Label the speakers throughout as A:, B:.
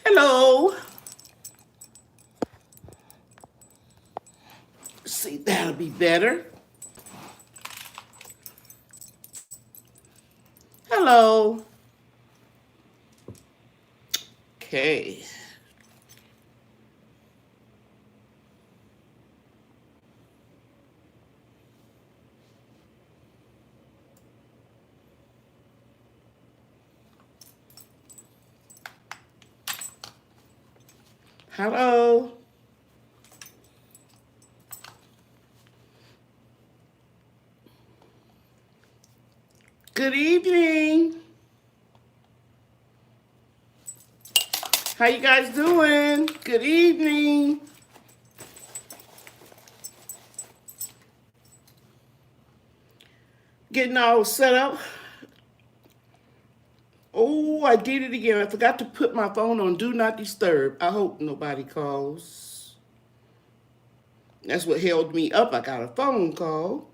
A: Hello. See, that'll be better. Hello. Okay. Hello. Good evening. How you guys doing? Good evening. Getting all set up. Oh, I did it again. I forgot to put my phone on Do Not Disturb. I hope nobody calls. That's what held me up. I got a phone call.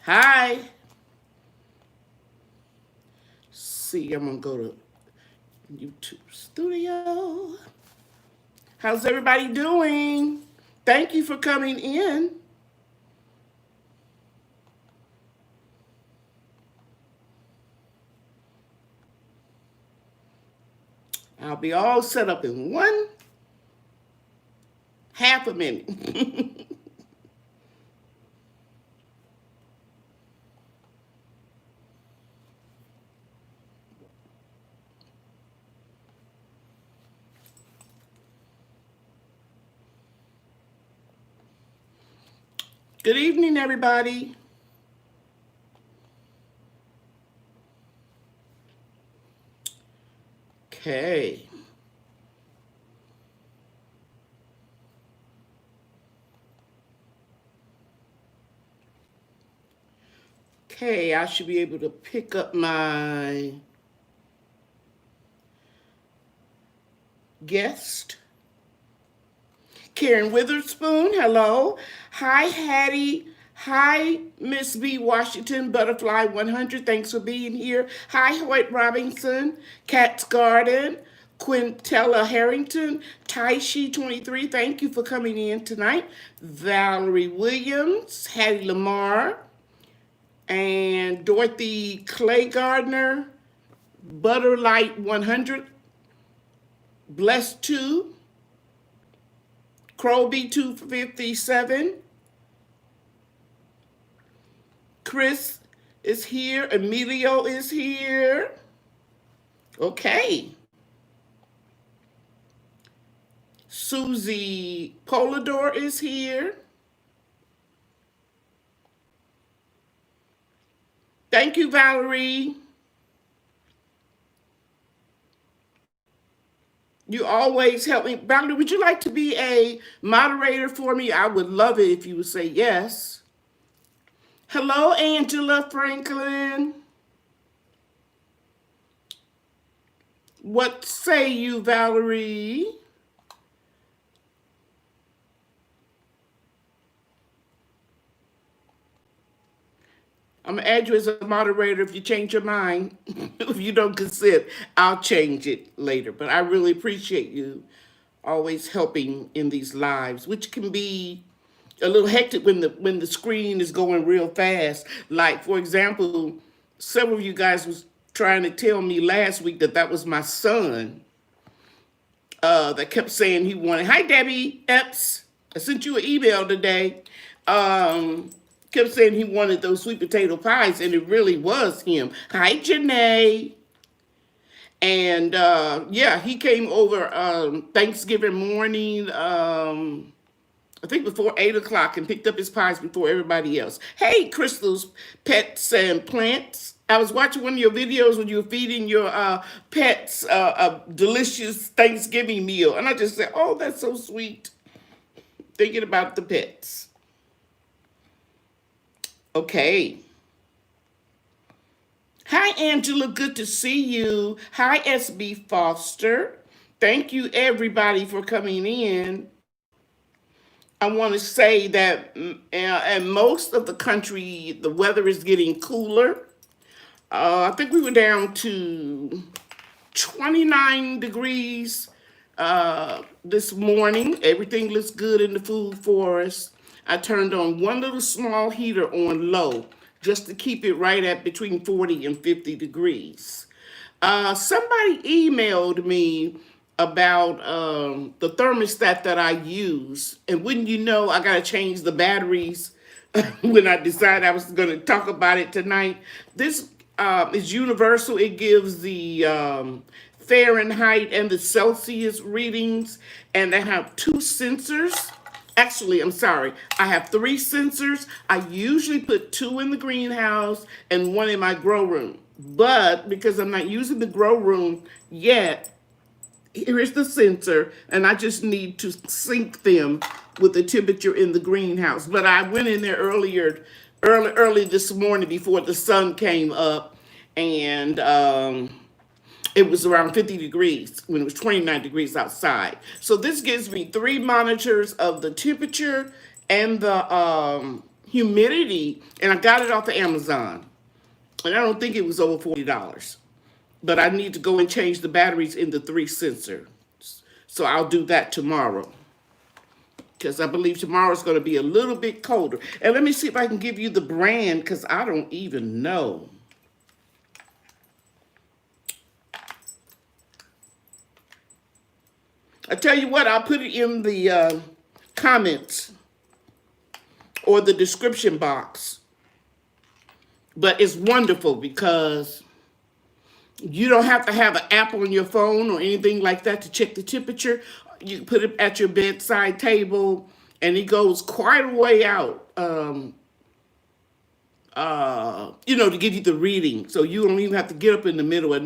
A: Hi. See, I'm going to go to YouTube Studio. How's everybody doing? Thank you for coming in. I'll be all set up in one half a minute. Good evening, everybody. Okay. Okay, I should be able to pick up my guest. Karen Witherspoon, hello. Hi, Hattie. Hi, Miss B. Washington, Butterfly 100. Thanks for being here. Hi, Hoyt Robinson, Cat's Garden, Quintella Harrington, Taishi 23. Thank you for coming in tonight. Valerie Williams, Hattie Lamar, and Dorothy Clay Gardner, Butterlight 100, Blessed 2, Crowby 257, Chris is here, Emilio is here. Okay. Susie Polidor is here. Thank you, Valerie. You always help me. Valerie, would you like to be a moderator for me? I would love it if you would say yes. Hello, Angela Franklin. What say you, Valerie? I'm going to add you as a moderator if you change your mind. If you don't consent, I'll change it later. But I really appreciate you always helping in these lives, which can be a little hectic when the screen is going real fast. Like, for example, several of you guys was trying to tell me last week that that was my son that kept saying he wanted. Hi, Debbie Epps. I sent you an email today. Kept saying he wanted those sweet potato pies, and it really was him. Hi, Janae. And yeah, he came over Thanksgiving morning, I think before 8 o'clock, and picked up his pies before everybody else. Hey, Crystal's Pets and Plants. I was watching one of your videos when you were feeding your pets a delicious Thanksgiving meal. And I just said, oh, that's so sweet. Thinking about the pets. Okay. Hi, Angela. Good to see you. Hi, SB Foster. Thank you, everybody, for coming in. I want to say that in most of the country, the weather is getting cooler. I think we were down to 29 degrees this morning. Everything looks good in the food for us. I turned on one little small heater on low just to keep it right at between 40 and 50 degrees. Somebody emailed me about the thermostat that I use, and wouldn't you know, I gotta change the batteries when I decided I was gonna talk about it tonight. This is universal. It gives the Fahrenheit and the Celsius readings, and they have two sensors. Actually, I'm sorry. I have three sensors. I usually put two in the greenhouse and one in my grow room. But because I'm not using the grow room yet, here is the sensor, and I just need to sync them with the temperature in the greenhouse. But I went in there early this morning before the sun came up, and it was around 50 degrees when it was 29 degrees outside. So this gives me three monitors of the temperature and the humidity, and I got it off of Amazon. And I don't think it was over $40. But I need to go and change the batteries in the three sensors. So I'll do that tomorrow. Because I believe tomorrow is going to be a little bit colder. And let me see if I can give you the brand, because I don't even know. I tell you what, I'll put it in the comments or the description box. But it's wonderful because you don't have to have an app on your phone or anything like that to check the temperature. You put it at your bedside table, and it goes quite a way out. To give you the reading. So you don't even have to get up in the middle of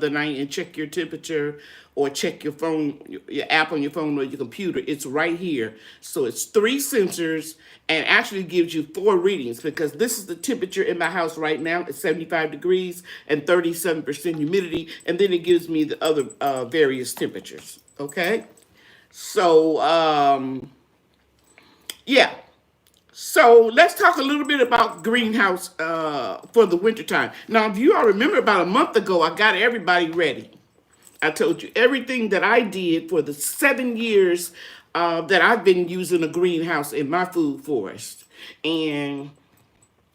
A: the night and check your temperature or check your phone, your app on your phone or your computer. It's right here. So it's three sensors and actually gives you four readings because this is the temperature in my house right now. It's 75 degrees and 37% humidity. And then it gives me the other various temperatures. Okay. So, yeah. So let's talk a little bit about greenhouse for the wintertime. Now, if you all remember about a month ago, I got everybody ready. I told you everything that I did for the 7 years that I've been using a greenhouse in my food forest. And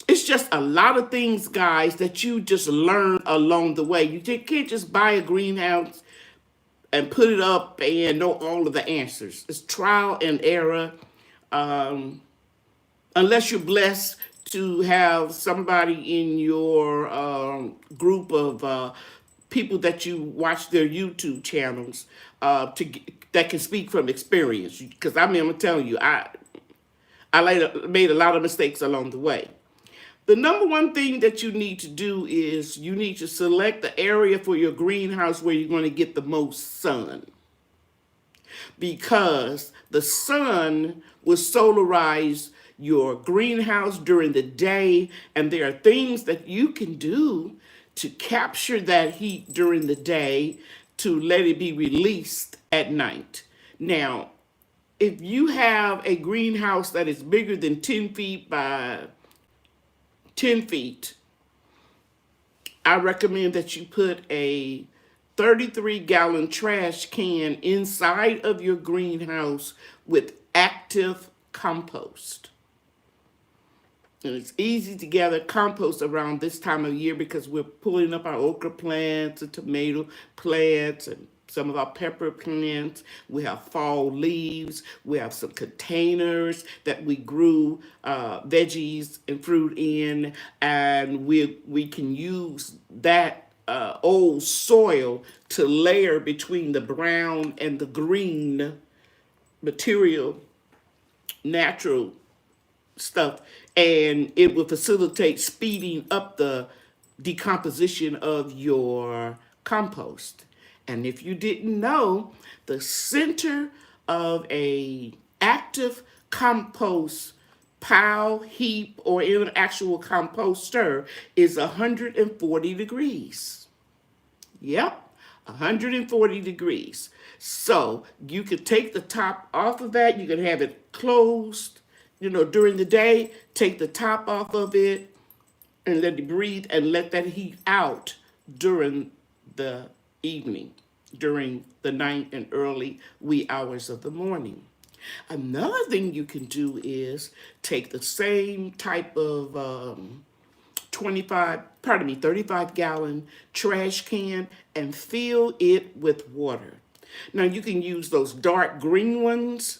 A: it's just a lot of things, guys, that you just learn along the way. You can't just buy a greenhouse and put it up and know all of the answers. It's trial and error. Unless you're blessed to have somebody in your group of people that you watch their YouTube channels that can speak from experience. Because I'm telling you, I made a lot of mistakes along the way. The number one thing that you need to do is you need to select the area for your greenhouse where you're going to get the most sun. Because the sun will solarize your greenhouse during the day, and there are things that you can do to capture that heat during the day to let it be released at night. Now, if you have a greenhouse that is bigger than 10 feet by 10 feet, I recommend that you put a 33-gallon trash can inside of your greenhouse with active compost. And it's easy to gather compost around this time of year because we're pulling up our okra plants and tomato plants and some of our pepper plants. We have fall leaves. We have some containers that we grew veggies and fruit in, and we can use that old soil to layer between the brown and the green material, natural stuff, and it will facilitate speeding up the decomposition of your compost. And if you didn't know, the center of a active compost pile, heap, or in an actual composter is 140 degrees. Yep, 140 degrees. So you could take the top off of that. You can have it closed, during the day. Take the top off of it and let it breathe and let that heat out during the evening, during the night and early wee hours of the morning. Another thing you can do is take the same type of 35-gallon trash can and fill it with water. Now you can use those dark green ones,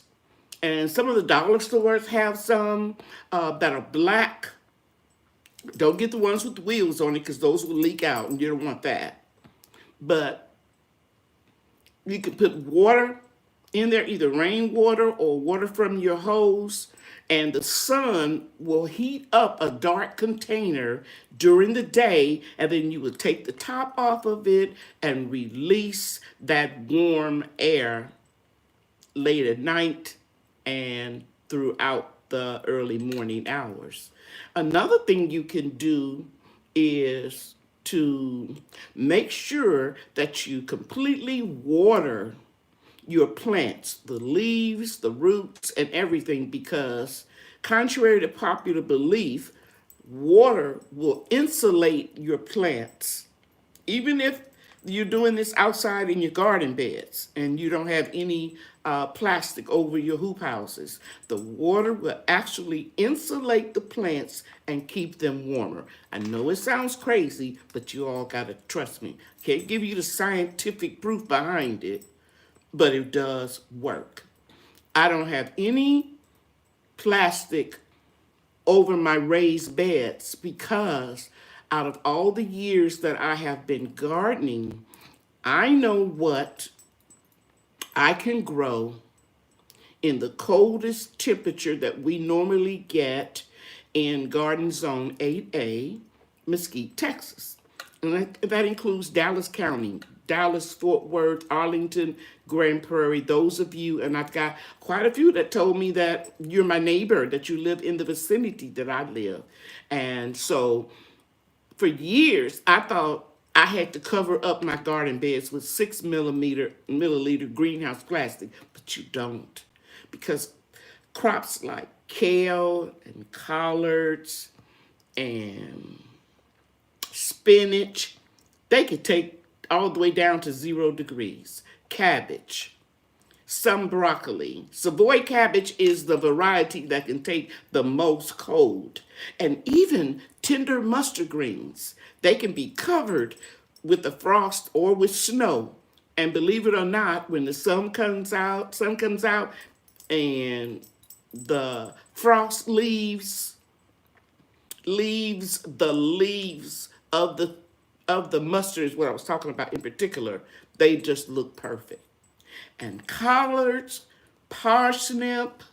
A: and some of the dollar stores have some that are black. Don't get the ones with the wheels on it because those will leak out and you don't want that. But you can put water in there, either rainwater or water from your hose, and the sun will heat up a dark container during the day, and then you will take the top off of it and release that warm air late at night and throughout the early morning hours. Another thing you can do is to make sure that you completely water your plants, the leaves, the roots, and everything, because contrary to popular belief, water will insulate your plants. Even if you're doing this outside in your garden beds and you don't have any plastic over your hoop houses, the water will actually insulate the plants and keep them warmer. I know it sounds crazy, but you all gotta trust me. Can't give you the scientific proof behind it, but it does work. I don't have any plastic over my raised beds because out of all the years that I have been gardening, I know what I can grow in the coldest temperature that we normally get in Garden Zone 8A, Mesquite, Texas. And that includes Dallas County, Dallas, Fort Worth, Arlington, Grand Prairie. Those of you, and I've got quite a few that told me that you're my neighbor, that you live in the vicinity that I live. And so for years, I thought I had to cover up my garden beds with 6 milliliter greenhouse plastic, but you don't. Because crops like kale and collards and spinach, they could take all the way down to 0 degrees. Cabbage, some broccoli. Savoy cabbage is the variety that can take the most cold. And even tender mustard greens, they can be covered with the frost or with snow. And believe it or not, when the sun comes out and the frost leaves the leaves of the mustard is what I was talking about in particular, they just look perfect. And collards, parsnip,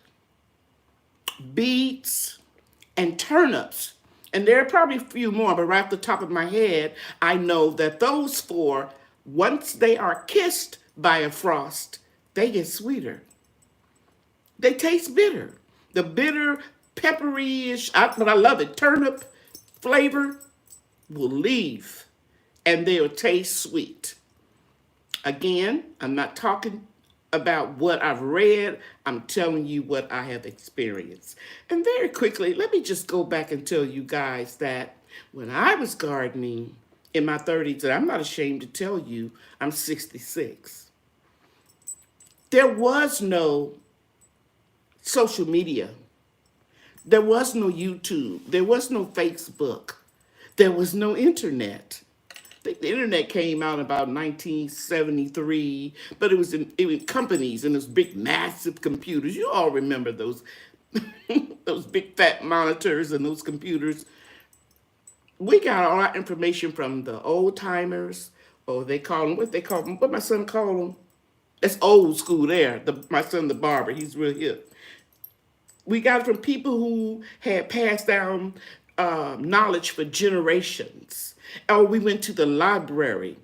A: beets, and turnips. And there are probably a few more, but right off the top of my head, I know that those four, once they are kissed by a frost, they get sweeter. They taste bitter. The bitter, peppery-ish, but I love it, turnip flavor will leave and they'll taste sweet. Again, I'm not talking about what I've read. I'm telling you what I have experienced. And very quickly, let me just go back and tell you guys that when I was gardening in my 30s, and I'm not ashamed to tell you, I'm 66. There was no social media. There was no YouTube. There was no Facebook. There was no internet. The internet came out about 1973, but it was companies and those big, massive computers. You all remember those, those big fat monitors and those computers. We got all our information from the old timers, or what my son called them. That's old school there. My son, the barber, he's real hip. We got it from people who had passed down knowledge for generations. Or we went to the library,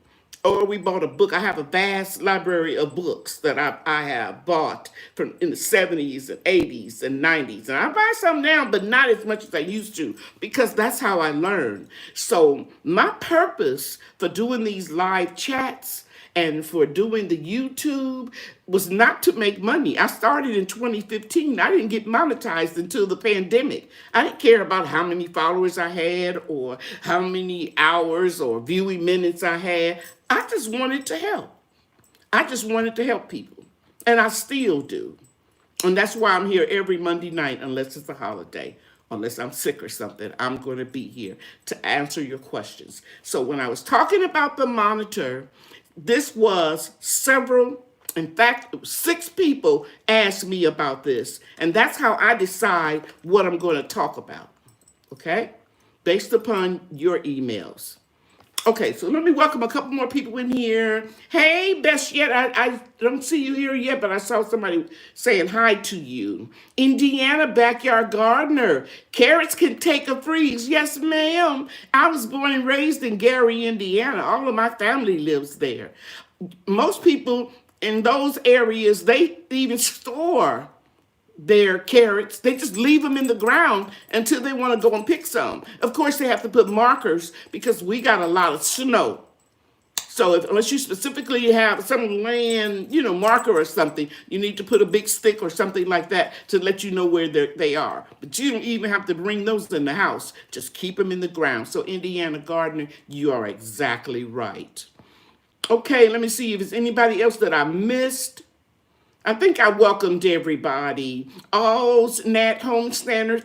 A: or we bought a book. I have a vast library of books that I have bought from in the 70s and 80s and 90s. And I buy some now, but not as much as I used to, because that's how I learn. So my purpose for doing these live chats And for doing the YouTube was not to make money. I started in 2015. I didn't get monetized until the pandemic. I didn't care about how many followers I had or how many hours or viewing minutes I had. I just wanted to help. I just wanted to help people. And I still do. And that's why I'm here every Monday night, unless it's a holiday, unless I'm sick or something. I'm going to be here to answer your questions. So when I was talking about the monitor, this was several, in fact, it was 6 people asked me about this. And that's how I decide what I'm going to talk about. Okay? Based upon your emails. Okay, so let me welcome a couple more people in here. Hey, best yet, I don't see you here yet, but I saw somebody saying hi to you. Indiana Backyard Gardener. Carrots can take a freeze. Yes, ma'am. I was born and raised in Gary, Indiana. All of my family lives there. Most people in those areas, they even store their carrots. They just leave them in the ground until they want to go and pick some. Of course, they have to put markers because we got a lot of snow. So unless you specifically have some land, marker or something, you need to put a big stick or something like that to let you know where they are. But you don't even have to bring those in the house. Just keep them in the ground. So Indiana Gardener, you are exactly right. Okay, let me see if there's anybody else that I missed. I think I welcomed everybody. Oh, Nat Homesteader,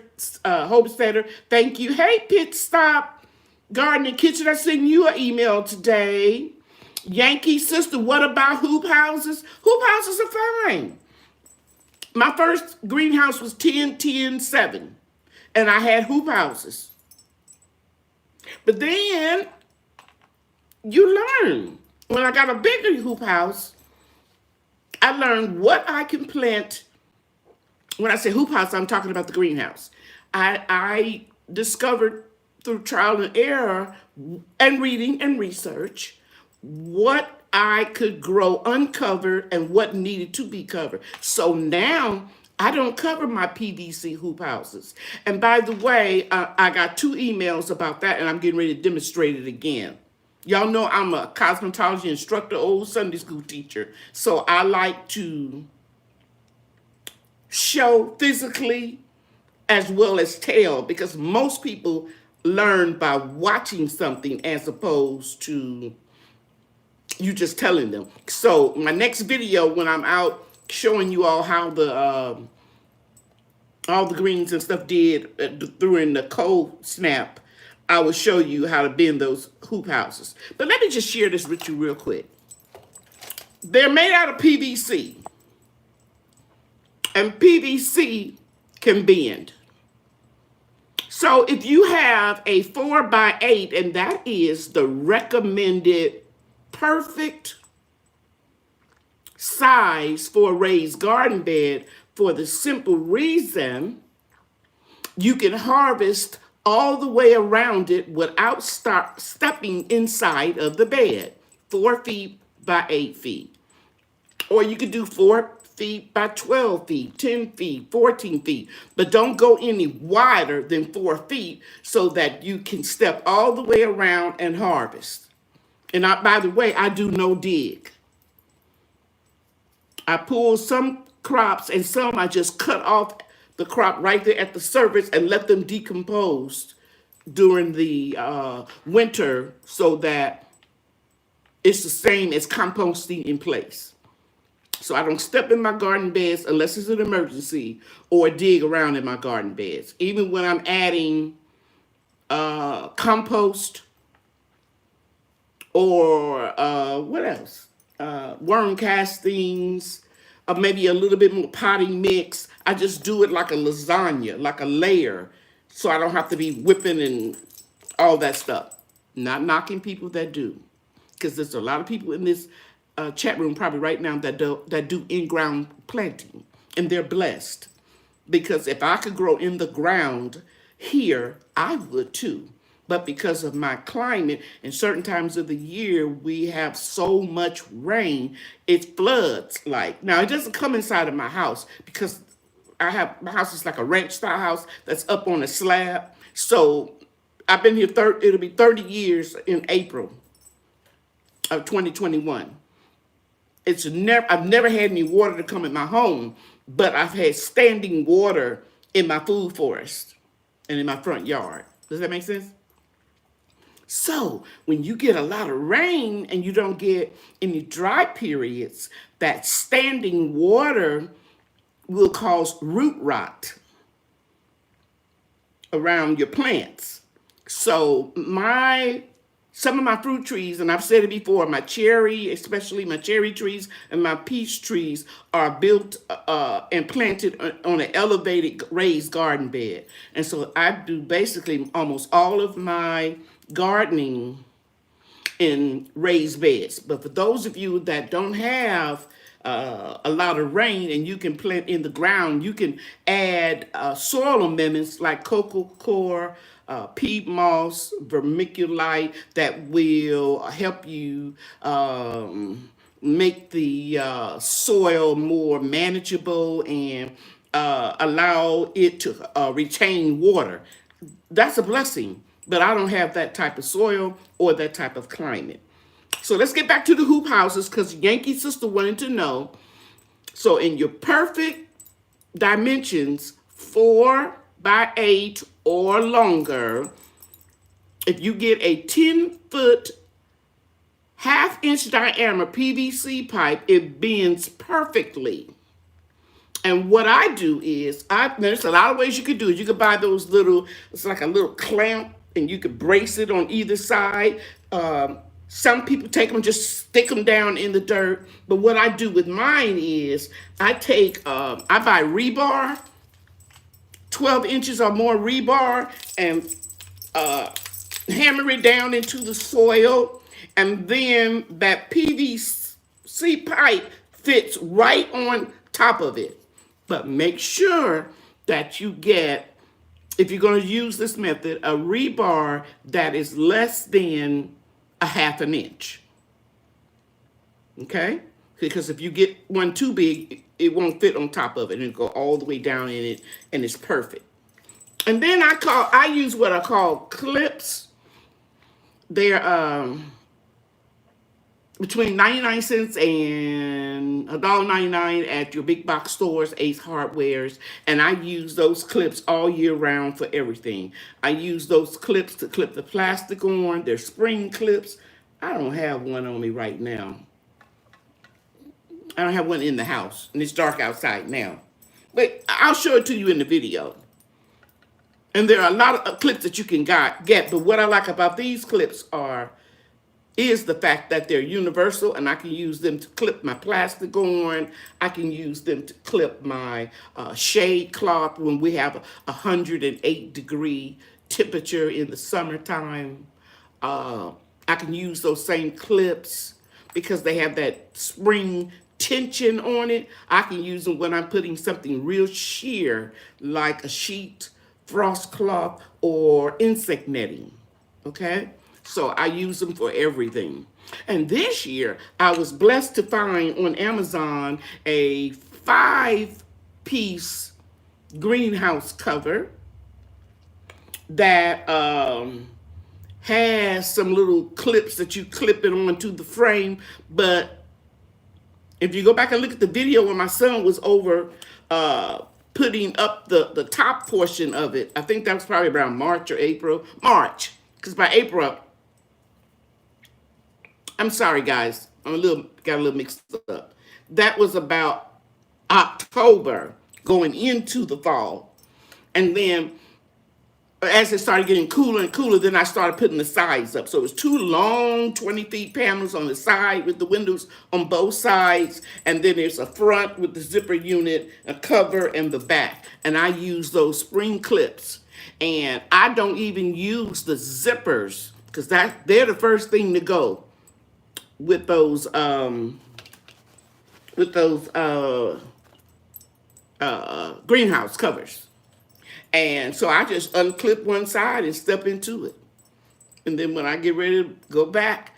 A: thank you. Hey, Pit Stop Garden and Kitchen, I sent you an email today. Yankee Sister, what about hoop houses? Hoop houses are fine. My first greenhouse was 10-10-7, and I had hoop houses. But then you learn. When I got a bigger hoop house, I learned what I can plant. When I say hoop house, I'm talking about the greenhouse. I discovered through trial and error and reading and research what I could grow uncovered and what needed to be covered. So now I don't cover my PVC hoop houses. And by the way, I got 2 emails about that, and I'm getting ready to demonstrate it again. Y'all know I'm a cosmetology instructor, old Sunday school teacher. So I like to show physically as well as tell, because most people learn by watching something as opposed to you just telling them. So my next video, when I'm out showing you all how all the greens and stuff did during the cold snap, I will show you how to bend those hoop houses. But let me just share this with you real quick. They're made out of PVC. And PVC can bend. So if you have a 4x8, and that is the recommended perfect size for a raised garden bed, for the simple reason you can harvest all the way around it without stepping inside of the bed. 4 feet by 8 feet. Or you could do 4 feet by 12 feet, 10 feet, 14 feet. But don't go any wider than 4 feet so that you can step all the way around and harvest. And by the way, I do no dig. I pull some crops and some I just cut off the crop right there at the surface and let them decompose during the winter so that it's the same as composting in place. So I don't step in my garden beds unless it's an emergency or dig around in my garden beds. Even when I'm adding compost or what else? Worm castings, or maybe a little bit more potting mix. I just do it like a lasagna, like a layer, so I don't have to be whipping and all that stuff. Not knocking people that do, because there's a lot of people in this chat room probably right now that do in-ground planting, and they're blessed. Because if I could grow in the ground here, I would too. But because of my climate and certain times of the year, we have so much rain, it floods. Like now, it doesn't come inside of my house because my house is like a ranch style house that's up on a slab. So I've been here, it'll be 30 years in April of 2021. I've never had any water to come in my home, but I've had standing water in my food forest and in my front yard. Does that make sense? So when you get a lot of rain and you don't get any dry periods, that standing water will cause root rot around your plants. So some of my fruit trees, and I've said it before, especially my cherry trees and my peach trees are built and planted on an elevated raised garden bed. And so I do basically almost all of my gardening in raised beds. But for those of you that don't have a lot of rain and you can plant in the ground, you can add soil amendments like cocoa coir, peat moss, vermiculite that will help you make the soil more manageable and allow it to retain water. That's a blessing, but I don't have that type of soil or that type of climate. So let's get back to the hoop houses because Yankee Sister wanted to know. So in your perfect dimensions, 4 by 8 or longer, if you get a 10-foot, half-inch diameter PVC pipe, it bends perfectly. And what I do is, there's a lot of ways you could do it. You could buy those it's like a little clamp, and you could brace it on either side. Some people take them, just stick them down in the dirt. But what I do with mine is, I buy rebar, 12 inches or more rebar, and hammer it down into the soil. And then that PVC pipe fits right on top of it. But make sure that you get, if you're going to use this method, a rebar that is less than a half an inch. Okay? Because if you get one too big, it won't fit on top of it and it'll go all the way down in it, and it's perfect. And then I use what I call clips. They're between 99 cents and $1.99 at your big box stores, Ace Hardwares. And I use those clips all year round for everything. I use those clips to clip the plastic on. They're spring clips. I don't have one on me right now. I don't have one in the house, and it's dark outside now. But I'll show it to you in the video. And there are a lot of clips that you can get, but what I like about these clips is the fact that they're universal, and I can use them to clip my plastic on. I can use them to clip my shade cloth when we have a 108-degree temperature in the summertime. I can use those same clips because they have that spring tension on it. I can use them when I'm putting something real sheer, like a sheet, frost cloth, or insect netting. Okay? So I use them for everything. And this year, I was blessed to find on Amazon a 5-piece greenhouse cover that has some little clips that you clip it onto the frame. But if you go back and look at the video when my son was over putting up the top portion of it, I think that was probably around March or April. March, because by April, I'm sorry, guys. Got a little mixed up. That was about October going into the fall. And then as it started getting cooler and cooler, then I started putting the sides up. So it was 2 long 20-feet panels on the side with the windows on both sides. And then there's a front with the zipper unit, a cover, and the back. And I use those spring clips. And I don't even use the zippers because they're the first thing to go with those greenhouse covers. And so I just unclip one side and step into it. And then when I get ready to go back,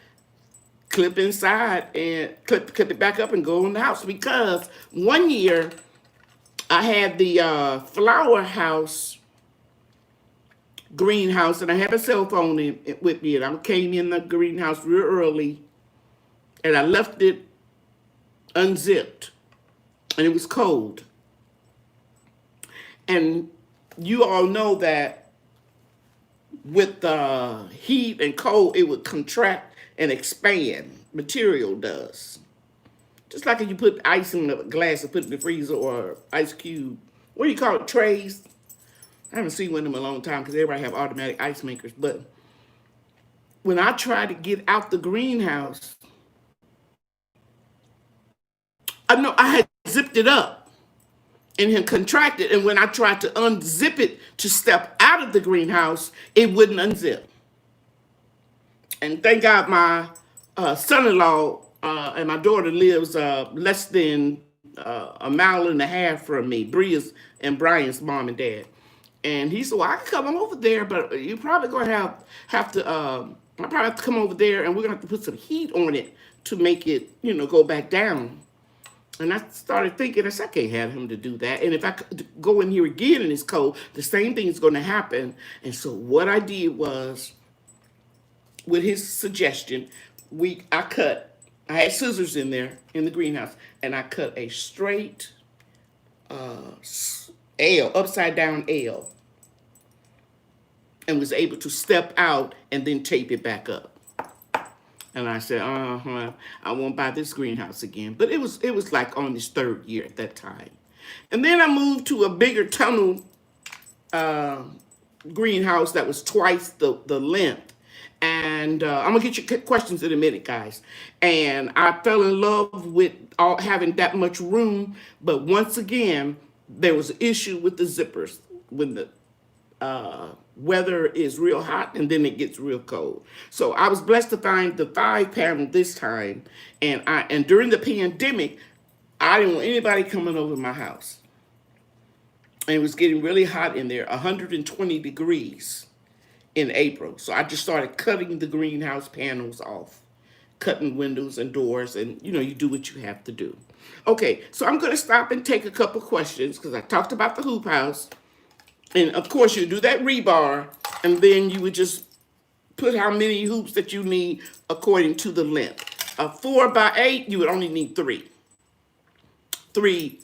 A: clip inside and clip it back up and go in the house. Because one year I had the flower house greenhouse, and I had a cell phone with me, and I came in the greenhouse real early, and I left it unzipped, and it was cold. And you all know that with the heat and cold, it would contract and expand. Material does. Just like if you put ice in a glass and put it in the freezer, or ice cube. What do you call it? Trays? I haven't seen one of them in a long time because everybody have automatic ice makers. But when I tried to get out the greenhouse, I know I had zipped it up and had contracted. And when I tried to unzip it to step out of the greenhouse, it wouldn't unzip. And thank God my son-in-law and my daughter lives less than a mile and a half from me, Bria's and Brian's mom and dad. And he said, well, I can come on over there, but you're probably going to have to, I probably have to come over there and we're going to have to put some heat on it to make it, go back down. And I started thinking, I can't have him to do that. And if I could go in here again and it's cold, the same thing is going to happen. And so what I did was, with his suggestion, I had scissors in there in the greenhouse, and I cut a straight L, upside down L, and was able to step out and then tape it back up. And I said, I won't buy this greenhouse again. But it was like on his third year at that time. And then I moved to a bigger tunnel greenhouse that was twice the length. And I'm going to get your questions in a minute, guys. And I fell in love with having that much room. But once again, there was an issue with the zippers when the weather is real hot and then it gets real cold. So I was blessed to find the 5-panel this time. And during the pandemic, I didn't want anybody coming over my house. And it was getting really hot in there, 120 degrees in April. So I just started cutting the greenhouse panels off, cutting windows and doors, and you do what you have to do. Okay, so I'm going to stop and take a couple questions because I talked about the hoop house. And of course, you do that rebar, and then you would just put how many hoops that you need according to the length. A 4x8, you would only need 3. 3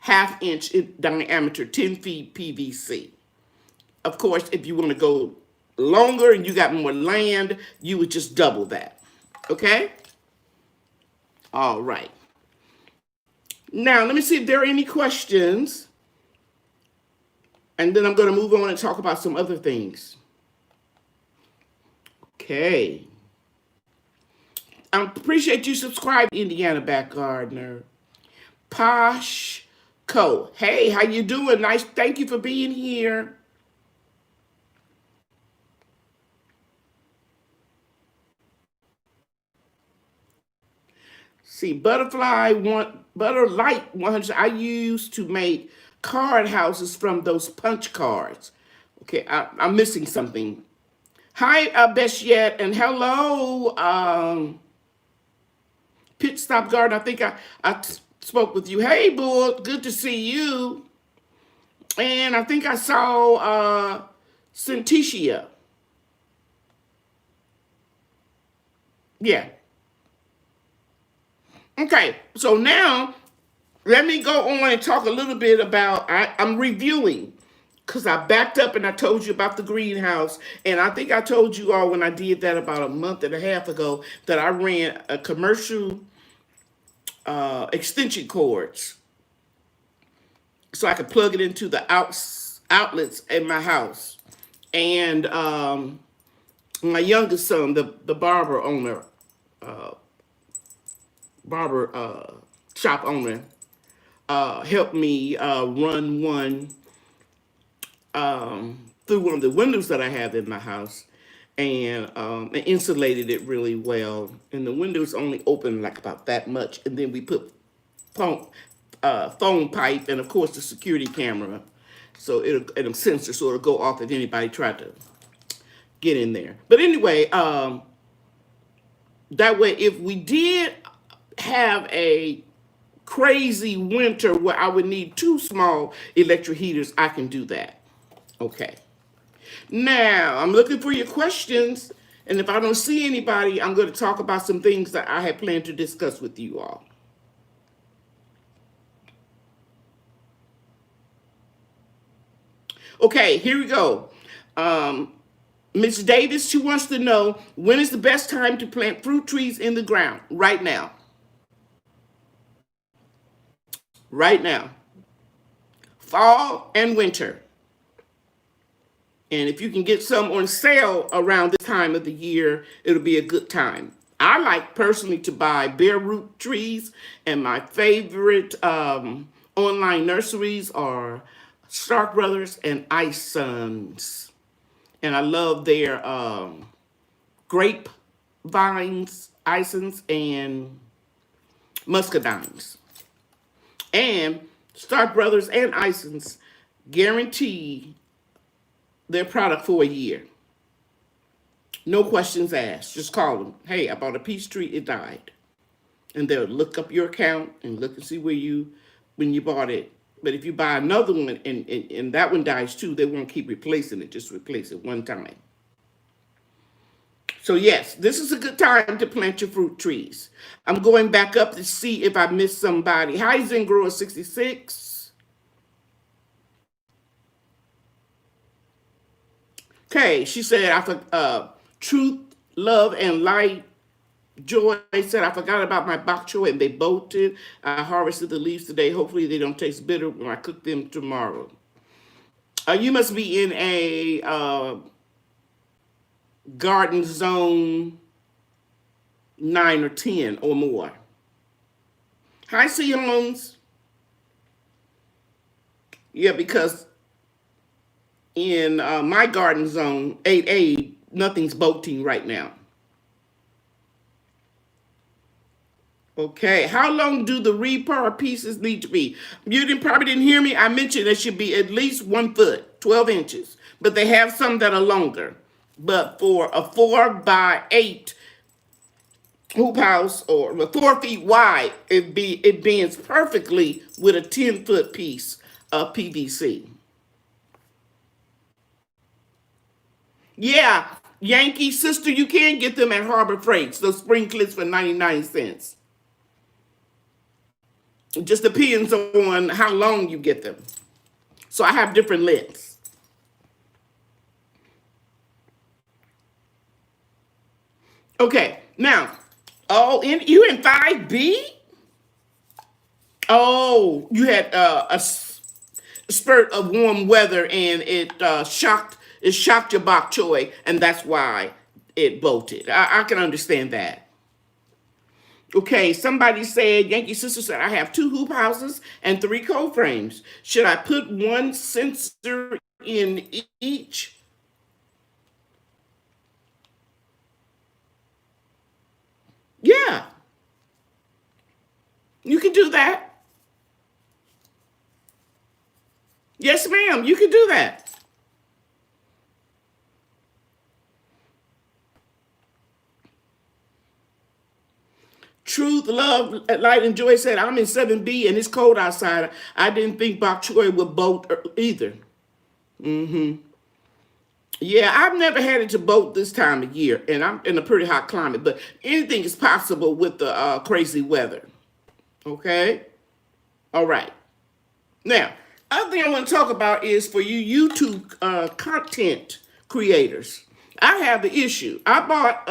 A: half-inch in diameter, 10 feet PVC. Of course, if you want to go longer and you got more land, you would just double that. Okay? All right. Now, let me see if there are any questions. And then I'm going to move on and talk about some other things. Okay. I appreciate you subscribing, Indiana Back Gardener. Posh Co. Hey, how you doing? Nice. Thank you for being here. See, Butter Light 100. I used to make card houses from those punch cards. Okay, I'm missing something. Hi, Best Yet, and hello, Pit Stop Garden. I think I spoke with you. Hey, Bull, good to see you. And I think I saw Centetia. Yeah. Okay, so now let me go on and talk a little bit about, I'm reviewing, because I backed up and I told you about the greenhouse. And I think I told you all when I did that about a month and a half ago that I ran a commercial extension cords so I could plug it into the outlets in my house. And my youngest son, the barber owner, shop owner, helped me run one through one of the windows that I have in my house, and insulated it really well. And the windows only open like about that much, and then we put foam pipe and of course the security camera, so it'll sensor, so it'll go off if anybody tried to get in there. But anyway, that way, if we did have a crazy winter where I would need 2 small electric heaters, I can do that. Okay. Now, I'm looking for your questions, and if I don't see anybody, I'm going to talk about some things that I had planned to discuss with you all. Okay, here we go. Miss Davis, she wants to know, when is the best time to plant fruit trees in the ground? Right now. Right now. Fall and winter. And if you can get some on sale around this time of the year, it'll be a good time. I like personally to buy bare root trees, and my favorite online nurseries are Stark Brothers and Ice Sons. And I love their grape vines, Isons, and muscadines. And Stark Brothers and Isons guarantee their product for a year. No questions asked. Just call them. Hey, I bought a peach tree, it died. And they'll look up your account and look and see when you bought it. But if you buy another one and that one dies too, they won't keep replacing it. Just replace it one time. So yes, this is a good time to plant your fruit trees. I'm going back up to see if I missed somebody. Hi, Zen Grower 66. Okay, she said, truth, love, and light. Joy said, I forgot about my bok choy and they bolted. I harvested the leaves today. Hopefully they don't taste bitter when I cook them tomorrow. You must be in a garden zone 9 or 10 or more. Hi, Sions. Yeah, because in my garden zone 8A, nothing's bolting right now. Okay, how long do the repar pieces need to be? You probably didn't hear me. I mentioned it should be at least 1 foot, 12 inches. But they have some that are longer. But for a 4x8 hoop house or 4 feet wide, it bends perfectly with a 10-foot piece of PVC. Yeah, Yankee sister, you can get them at Harbor Freights. Those spring clips for 99 cents. It just depends on how long you get them. So I have different lengths. Okay, now, you in 5B? Oh, you had a spurt of warm weather and it shocked your bok choy, and that's why it bolted. I can understand that. Okay, somebody said, Yankee Sister said, I have 2 hoop houses and 3 cold frames. Should I put 1 sensor in each? Yeah, you can do that. Yes, ma'am, you can do that. Truth, love, light, and joy said, I'm in 7B and it's cold outside. I didn't think bok choy would bolt either. Yeah, I've never had it to bolt this time of year, and I'm in a pretty hot climate, but anything is possible with the crazy weather. Okay? All right. Now, other thing I want to talk about is for you YouTube content creators. I have the issue. I bought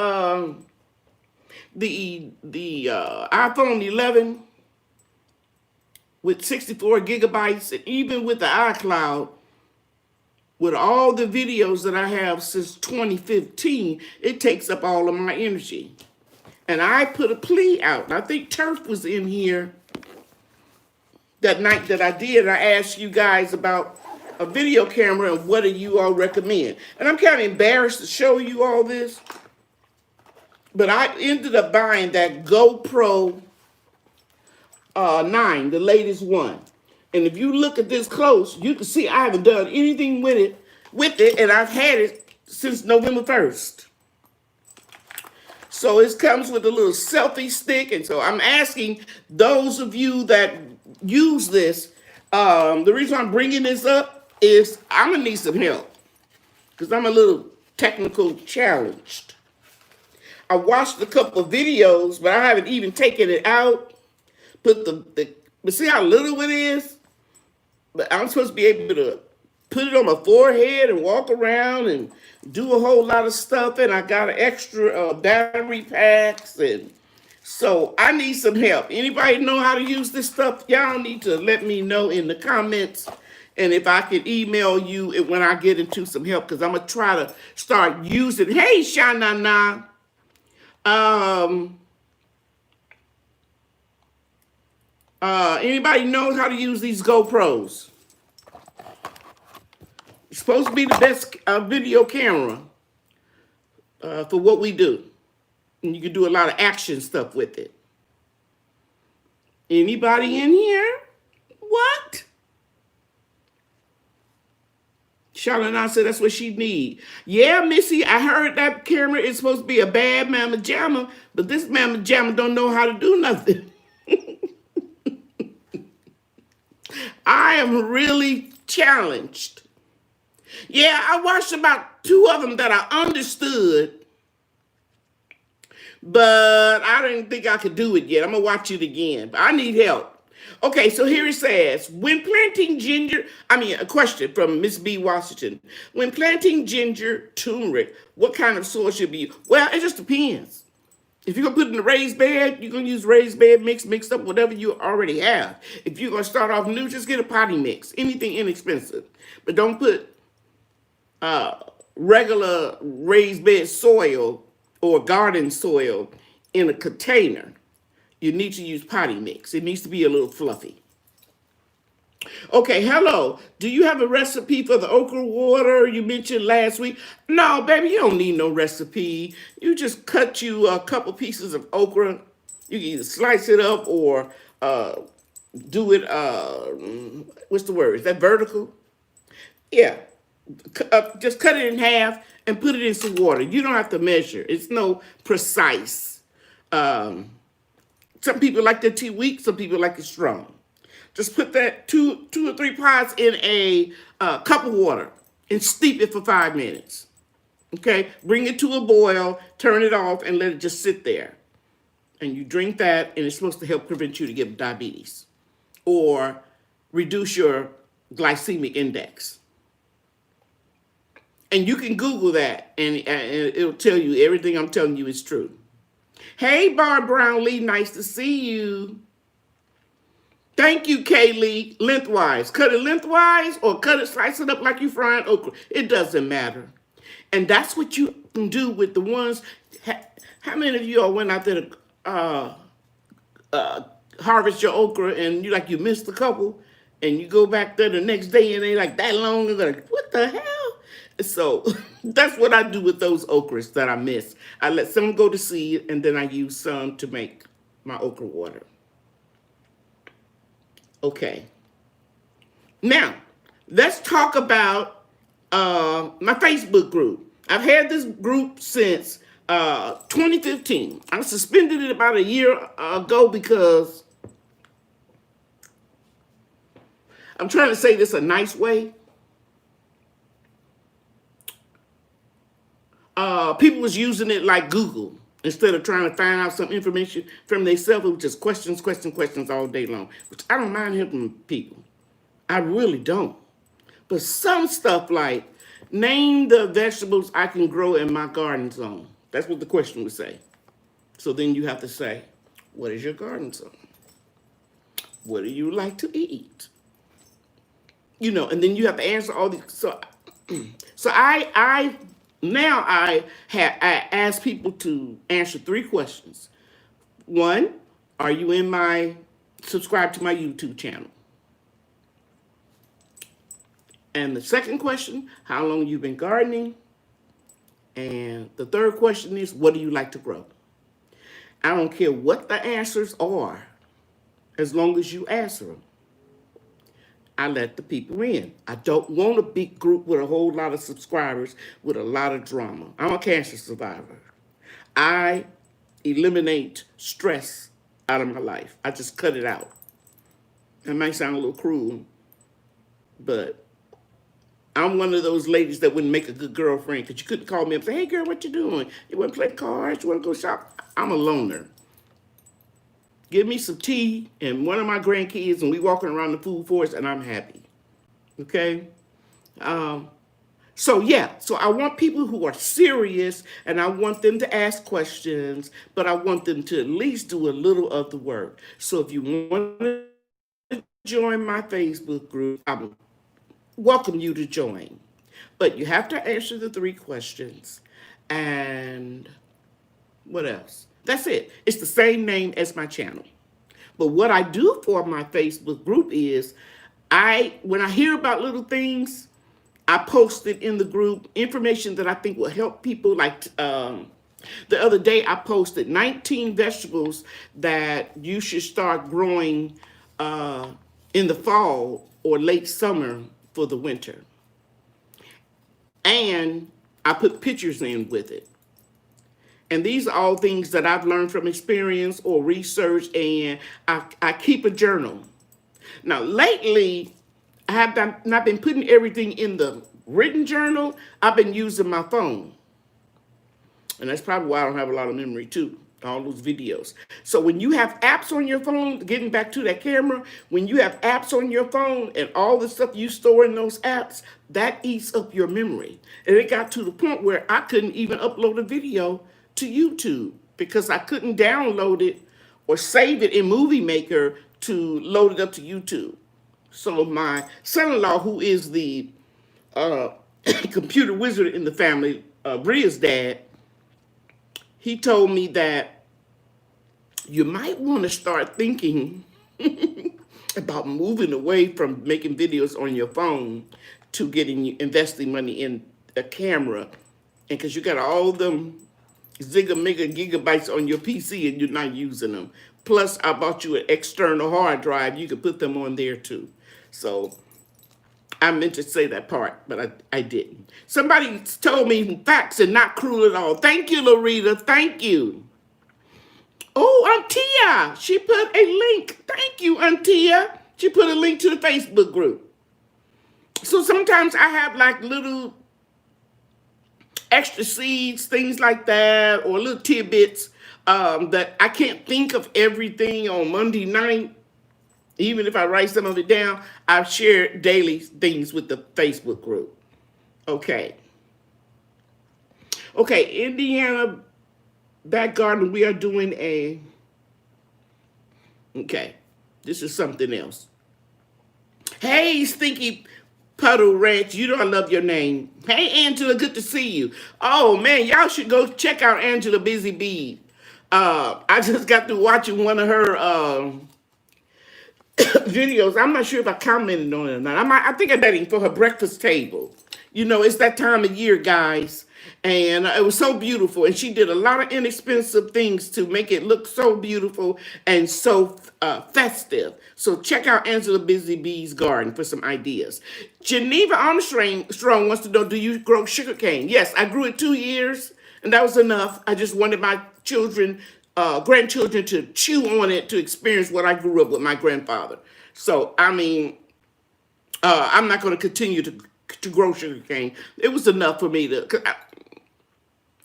A: the iPhone 11 with 64 gigabytes, and even with the iCloud, with all the videos that I have since 2015, it takes up all of my energy. And I put a plea out. And I think Turf was in here that night that I did. I asked you guys about a video camera and what do you all recommend. And I'm kind of embarrassed to show you all this. But I ended up buying that GoPro 9, the latest one. And if you look at this close, you can see I haven't done anything with it, and I've had it since November 1st. So it comes with a little selfie stick, and so I'm asking those of you that use this, the reason I'm bringing this up is I'm gonna need some help because I'm a little technical challenged. I watched a couple of videos, but I haven't even taken it out. But see how little it is? But I'm supposed to be able to put it on my forehead and walk around and do a whole lot of stuff. And I got an extra battery packs. And so I need some help. Anybody know how to use this stuff? Y'all need to let me know in the comments. And if I can email you when I get into some help, because I'm going to try to start using. Hey, Shanana. Anybody knows how to use these GoPros? It's supposed to be the best video camera for what we do. And you can do a lot of action stuff with it. Anybody in here? What? Charlotte said that's what she need. Yeah, Missy, I heard that camera is supposed to be a bad mamma jamma, but this mamma jamma don't know how to do nothing. I am really challenged. Yeah, I watched about 2 of them that I understood, but I didn't think I could do it yet. I'm going to watch it again, but I need help. Okay, so here it says, when planting ginger, a question from Miss B. Washington. When planting ginger turmeric, what kind of soil should be used? Well, it just depends. If you're going to put it in a raised bed, you're going to use raised bed mix, mixed up whatever you already have. If you're going to start off new, just get a potty mix, anything inexpensive. But don't put regular raised bed soil or garden soil in a container. You need to use potty mix. It needs to be a little fluffy. Okay, hello. Do you have a recipe for the okra water you mentioned last week? No, baby, you don't need no recipe. You just cut you a couple pieces of okra. You can either slice it up or do it, what's the word? Is that vertical? Yeah. Just cut it in half and put it in some water. You don't have to measure. It's no precise. Some people like their tea weak. Some people like it strong. Just put that two or three pots in a cup of water and steep it for 5 minutes. Okay? Bring it to a boil, turn it off, and let it just sit there. And you drink that, and it's supposed to help prevent you to get diabetes or reduce your glycemic index. And you can Google that, and it'll tell you everything I'm telling you is true. Hey, Barb Brownlee, nice to see you. Thank you, Kaylee. Lengthwise. Cut it lengthwise or cut it, slice it up like you frying okra. It doesn't matter. And that's what you can do with the ones. How many of you all went out there to harvest your okra and you missed a couple and you go back there the next day and they like that long and they're like, what the hell? So that's what I do with those okras that I miss. I let some go to seed and then I use some to make my okra water. Okay. Now, let's talk about my Facebook group. I've had this group since 2015. I suspended it about a year ago because I'm trying to say this a nice way. People was using it like Google instead of trying to find out some information from themselves. It was just questions all day long, which I don't mind helping people. I really don't. But some stuff like, name the vegetables I can grow in my garden zone. That's what the question would say. So then you have to say, what is your garden zone? What do you like to eat? And then you have to answer all these. So I ask people to answer 3 questions. 1, are you subscribe to my YouTube channel? And the second question, how long you've been gardening? And the third question is, what do you like to grow? I don't care what the answers are, as long as you answer them. I let the people in. I don't want a big group with a whole lot of subscribers with a lot of drama. I'm a cancer survivor. I eliminate stress out of my life. I just cut it out. It might sound a little cruel, but I'm one of those ladies that wouldn't make a good girlfriend because you couldn't call me up and say, hey, girl, what you doing? You want to play cards? You want to go shop? I'm a loner. Give me some tea and one of my grandkids and we walking around the food forest and I'm happy. Okay? Um, so yeah, so I want people who are serious, and I want them to ask questions, but I want them to at least do a little of the work. So if you want to join my Facebook group, I welcome you to join. But you have to answer the 3 questions. And what else? That's it. It's the same name as my channel. But what I do for my Facebook group is when I hear about little things, I post it in the group, information that I think will help people. Like the other day, I posted 19 vegetables that you should start growing in the fall or late summer for the winter. And I put pictures in with it. And these are all things that I've learned from experience or research, and I keep a journal. Now, lately, I have not been putting everything in the written journal. I've been using my phone. And that's probably why I don't have a lot of memory, too. All those videos. So when you have apps on your phone, getting back to that camera, when you have apps on your phone and all the stuff you store in those apps, that eats up your memory. And it got to the point where I couldn't even upload a video to YouTube because I couldn't download it or save it in Movie Maker to load it up to YouTube. So my son-in-law, who is the uh, computer wizard in the family, Bria's dad, he told me that you might want to start thinking about moving away from making videos on your phone to investing money in a camera, and because you got all them mega gigabytes on your PC and you're not using them. Plus, I bought you an external hard drive. You could put them on there too. So I meant to say that part, but I didn't. Somebody told me facts and not cruel at all. Thank you, Loretta. Thank you. Oh, Auntia, she put a link. Thank you, Auntia. She put a link to the Facebook group. So sometimes I have like little extra seeds, things like that, or little tidbits that I can't think of everything on Monday night. Even if I write some of it down, I've shared daily things with the Facebook group. Okay. Okay, Indiana Back Garden, we are doing okay, this is something else. Hey, Stinky Puddle Ranch, you know I love your name. Hey, Angela, good to see you. Oh, man, y'all should go check out Angela Busy Bee. I just got through watching one of her videos. I'm not sure if I commented on it or not. I think I'm betting for her breakfast table. You know, it's that time of year, guys. And it was so beautiful. And she did a lot of inexpensive things to make it look so beautiful and so festive. So check out Angela Busy Bee's garden for some ideas. Geneva Armstrong wants to know, do you grow sugarcane? Yes, I grew it 2 years, and that was enough. I just wanted my grandchildren to chew on it to experience what I grew up with my grandfather. So, I mean, I'm not going to continue to grow sugarcane. It was enough for me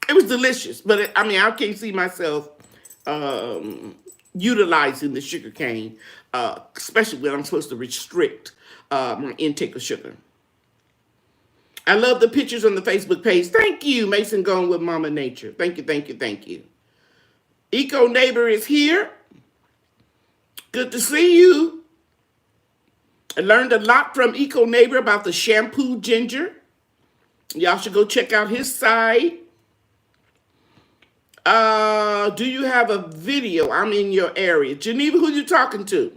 A: it was delicious, but I can't see myself utilizing the sugarcane, especially when I'm supposed to restrict my intake of sugar. I love the pictures on the Facebook page. Thank you, Mason Going with Mama Nature. Thank you, thank you, thank you. Eco Neighbor is here. Good to see you. I learned a lot from Eco Neighbor about the shampoo ginger. Y'all should go check out his site. Do you have a video? I'm in your area. Geneva, who you talking to?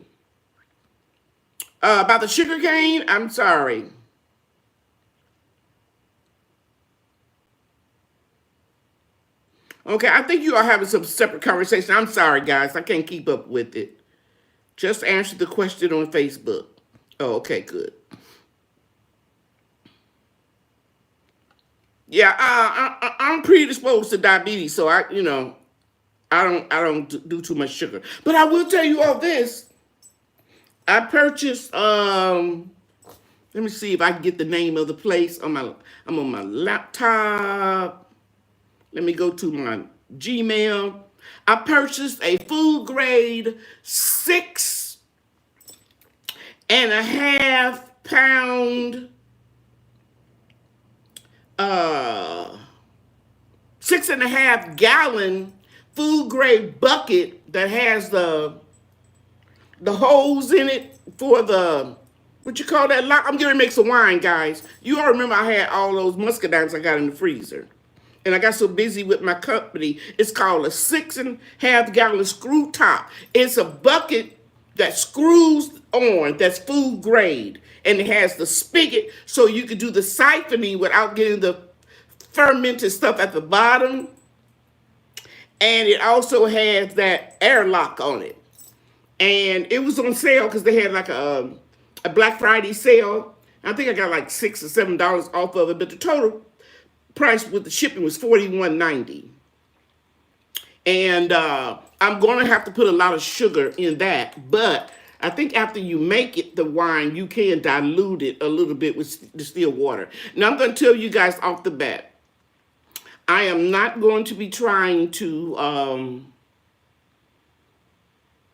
A: About the sugar cane? I'm sorry. Okay, I think you are having some separate conversation. I'm sorry, guys. I can't keep up with it. Just answer the question on Facebook. Oh, okay, good. Yeah, I'm predisposed to diabetes, so I don't do too much sugar. But I will tell you all this. I purchased let me see if I can get the name of the place I'm on my laptop. Let me go to my Gmail. I purchased a food grade 6.5 pound uh 6.5 gallon food grade bucket that has the holes in it for the, what you call that? I'm going to make some wine, guys. You all remember I had all those muscadines I got in the freezer. And I got so busy with my company. It's called a 6.5 gallon screw top. It's a bucket that screws on, that's food grade. And it has the spigot so you could do the siphoning without getting the fermented stuff at the bottom. And it also has that airlock on it. And it was on sale because they had like a Black Friday sale. I think I got like $6 or $7 off of it, but the total price with the shipping was $41.90. And I'm going to have to put a lot of sugar in that, but I think after you make it, the wine, you can dilute it a little bit with distilled water. Now, I'm going to tell you guys off the bat, I am not going to be trying to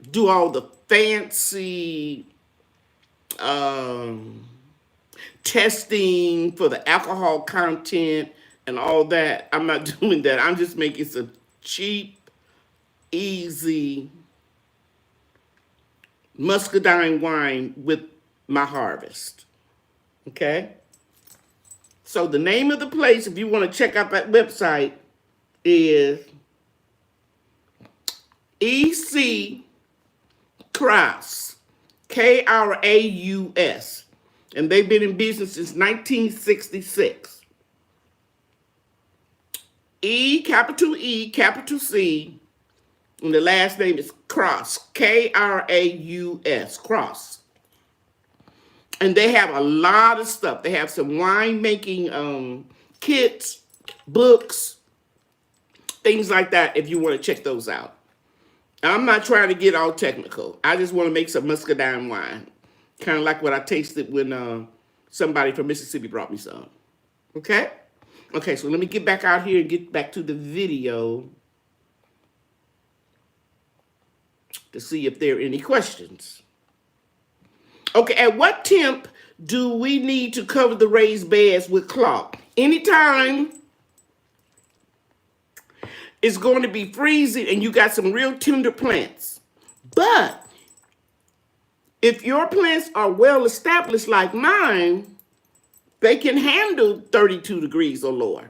A: do all the fancy testing for the alcohol content and all that. I'm not doing that. I'm just making some cheap, easy muscadine wine with my harvest. Okay? So the name of the place, if you want to check out that website, is EC Kraus, Kraus. And they've been in business since 1966. Capital E, capital C, and the last name is Cross, Kraus, Cross. And they have a lot of stuff. They have some winemaking kits, books, things like that if you want to check those out. I'm not trying to get all technical. I just want to make some muscadine wine. Kind of like what I tasted when somebody from Mississippi brought me some. Okay? Okay, so let me get back out here and get back to the video to see if there are any questions. Okay, at what temp do we need to cover the raised beds with cloth? Anytime it's going to be freezing and you got some real tender plants. But if your plants are well established like mine, they can handle 32 degrees or lower.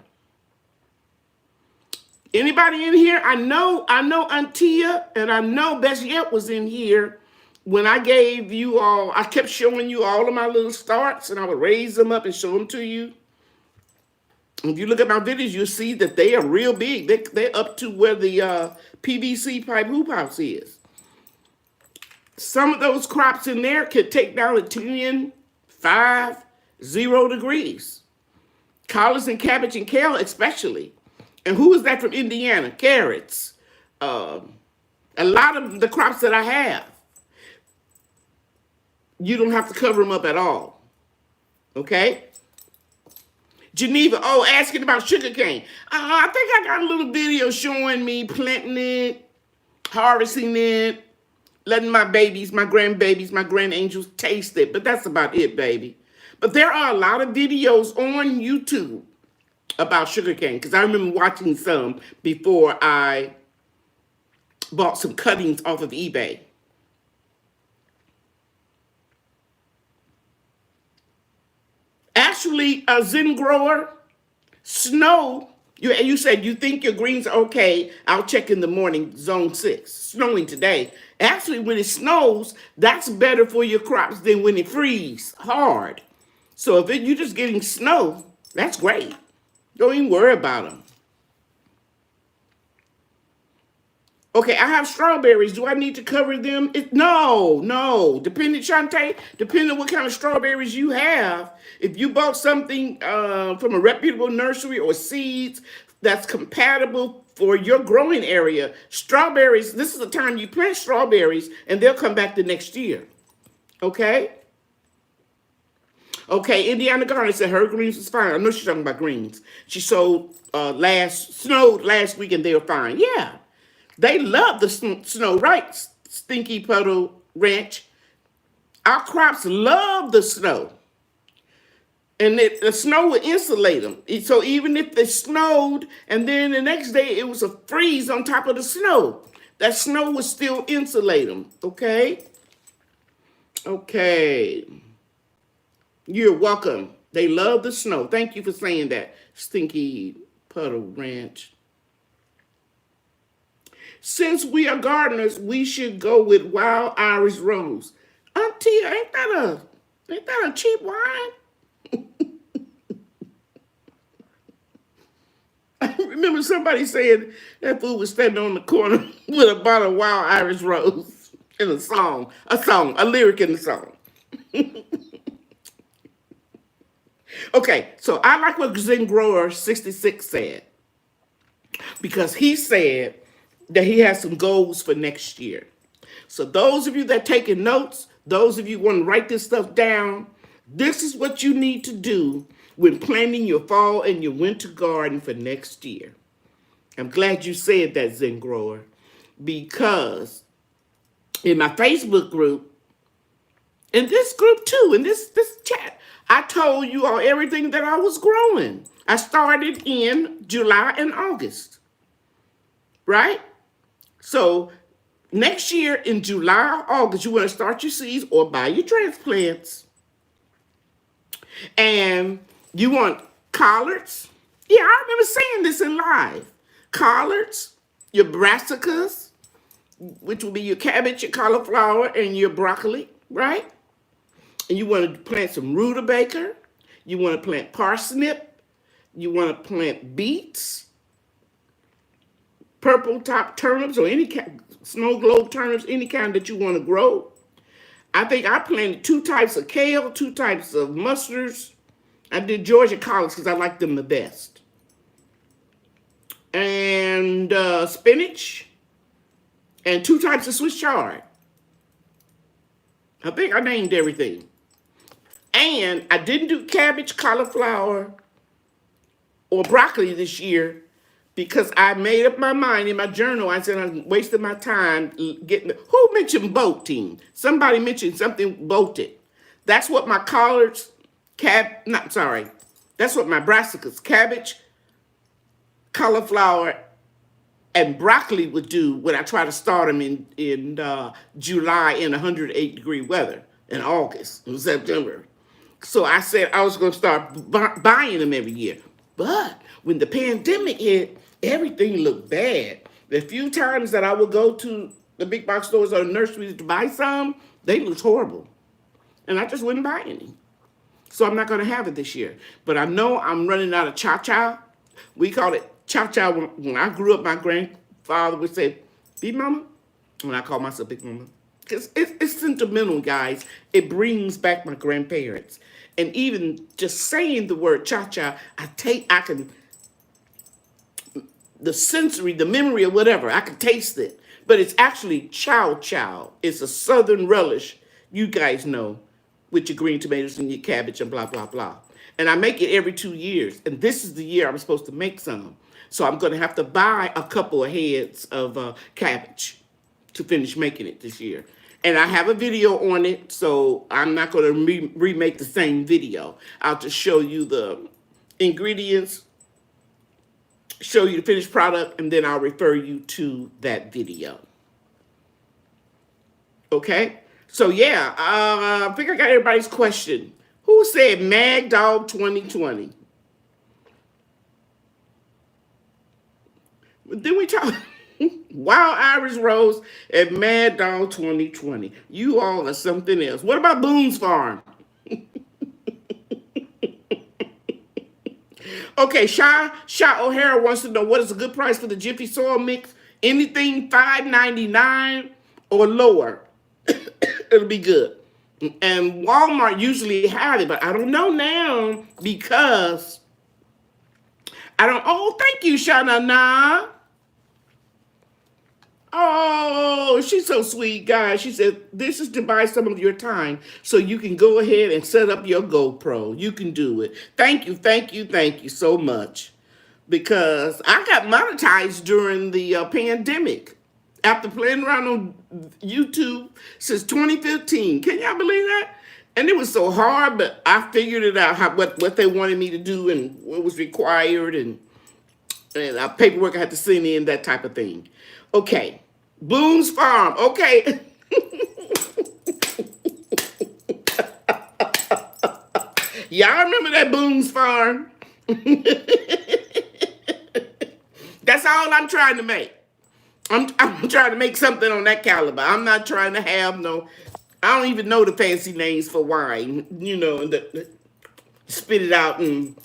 A: Anybody in here? I know Antia and I know Best Yet was in here when I gave you all, I kept showing you all of my little starts and I would raise them up and show them to you. If you look at my videos, you'll see that they are real big. They're up to where the PVC pipe hoop house is. Some of those crops in there could take down to 10, 5, 0 degrees. Collards and cabbage and kale especially. And who is that from Indiana? Carrots. A lot of the crops that I have, you don't have to cover them up at all. Okay? Geneva, asking about sugarcane. I think I got a little video showing me planting it, harvesting it, letting my babies, my grandbabies, my grandangels taste it. But that's about it, baby. But there are a lot of videos on YouTube about sugarcane because I remember watching some before I bought some cuttings off of eBay. Actually, a Zen grower, snow, you said you think your greens are okay. I'll check in the morning, zone 6, snowing today. Actually, when it snows, that's better for your crops than when it freezes hard. So if you're just getting snow, that's great. Don't even worry about them. Okay, I have strawberries. Do I need to cover them? No. Depending, Shantae, depending on what kind of strawberries you have. If you bought something from a reputable nursery or seeds that's compatible for your growing area, strawberries, this is the time you plant strawberries and they'll come back the next year. Okay? Okay, Indiana Garden said her greens was fine. I know she's talking about greens. She snowed last week and they were fine. Yeah. They love the snow, right, Stinky Puddle Ranch? Our crops love the snow. And the snow would insulate them. So even if they snowed and then the next day it was a freeze on top of the snow, that snow would still insulate them. Okay? Okay. You're welcome. They love the snow. Thank you for saying that, Stinky Puddle Ranch. Since we are gardeners, we should go with Wild Irish Rose. Auntie, ain't that a cheap wine? I remember somebody saying that fool was standing on the corner with a bottle of Wild Irish Rose in a lyric in the song. Okay, so I like what Zen Grower 66 said, because he said that he has some goals for next year. So those of you that are taking notes, those of you who want to write this stuff down, this is what you need to do when planning your fall and your winter garden for next year. I'm glad you said that, Zen Grower, because in my Facebook group, in this group too, in this chat, I told you all everything that I was growing. I started in July and August, right? So next year in July or August, you want to start your seeds or buy your transplants. And you want collards. Yeah, I remember saying this in live. Collards, your brassicas, which will be your cabbage, your cauliflower, and your broccoli, right? And you want to plant some rutabaga. You want to plant parsnip. You want to plant beets, purple top turnips, or any snow globe turnips, any kind that you want to grow. I think I planted 2 types of kale, 2 types of mustards. I did Georgia collards because I like them the best. And spinach, and 2 types of Swiss chard. I think I named everything. And I didn't do cabbage, cauliflower, or broccoli this year because I made up my mind in my journal. I said I'm wasting my time getting. Who mentioned bolting? Somebody mentioned something bolted. That's what my collards, that's what my brassicas, cabbage, cauliflower, and broccoli would do when I try to start them in July in 108-degree weather, in August, in September. So I said I was going to start buying them every year. But when the pandemic hit, everything looked bad. The few times that I would go to the big box stores or the nurseries to buy some, they looked horrible. And I just wouldn't buy any. So I'm not going to have it this year. But I know I'm running out of cha-cha. We called it cha-cha. When I grew up, my grandfather would say, Big Mama? And I call myself Big Mama. Because it's sentimental, guys. It brings back my grandparents. And even just saying the word cha-cha, the sensory, the memory or whatever, I can taste it. But it's actually chow chow. It's a southern relish, you guys know, with your green tomatoes and your cabbage and blah, blah, blah. And I make it every 2 years. And this is the year I'm supposed to make some. So I'm going to have to buy a couple of heads of cabbage to finish making it this year. And I have a video on it, so I'm not going to remake the same video. I'll just show you the ingredients, show you the finished product, and then I'll refer you to that video. Okay? So yeah, I think I got everybody's question. Who said Mad Dog 2020? Then we talk Wild Irish Rose and Mad Dog 2020. You all are something else. What about Boone's Farm? Okay, Sha O'Hara wants to know what is a good price for the Jiffy soil mix. Anything $5.99 or lower, it'll be good. And Walmart usually have it, but I don't know now because I don't. Oh, thank you, Sha-na-na. Oh, she's so sweet, guys. She said, this is to buy some of your time so you can go ahead and set up your GoPro. You can do it. Thank you, thank you, thank you so much. Because I got monetized during the pandemic. After playing around on YouTube since 2015. Can y'all believe that? And it was so hard, but I figured it out, what they wanted me to do and what was required, and paperwork I had to send in, that type of thing. Okay, Boone's Farm. Okay. Y'all remember that Boone's Farm? That's all I'm trying to make. I'm trying to make something on that caliber. I'm not trying to have no. I don't even know the fancy names for wine. You know, spit it out and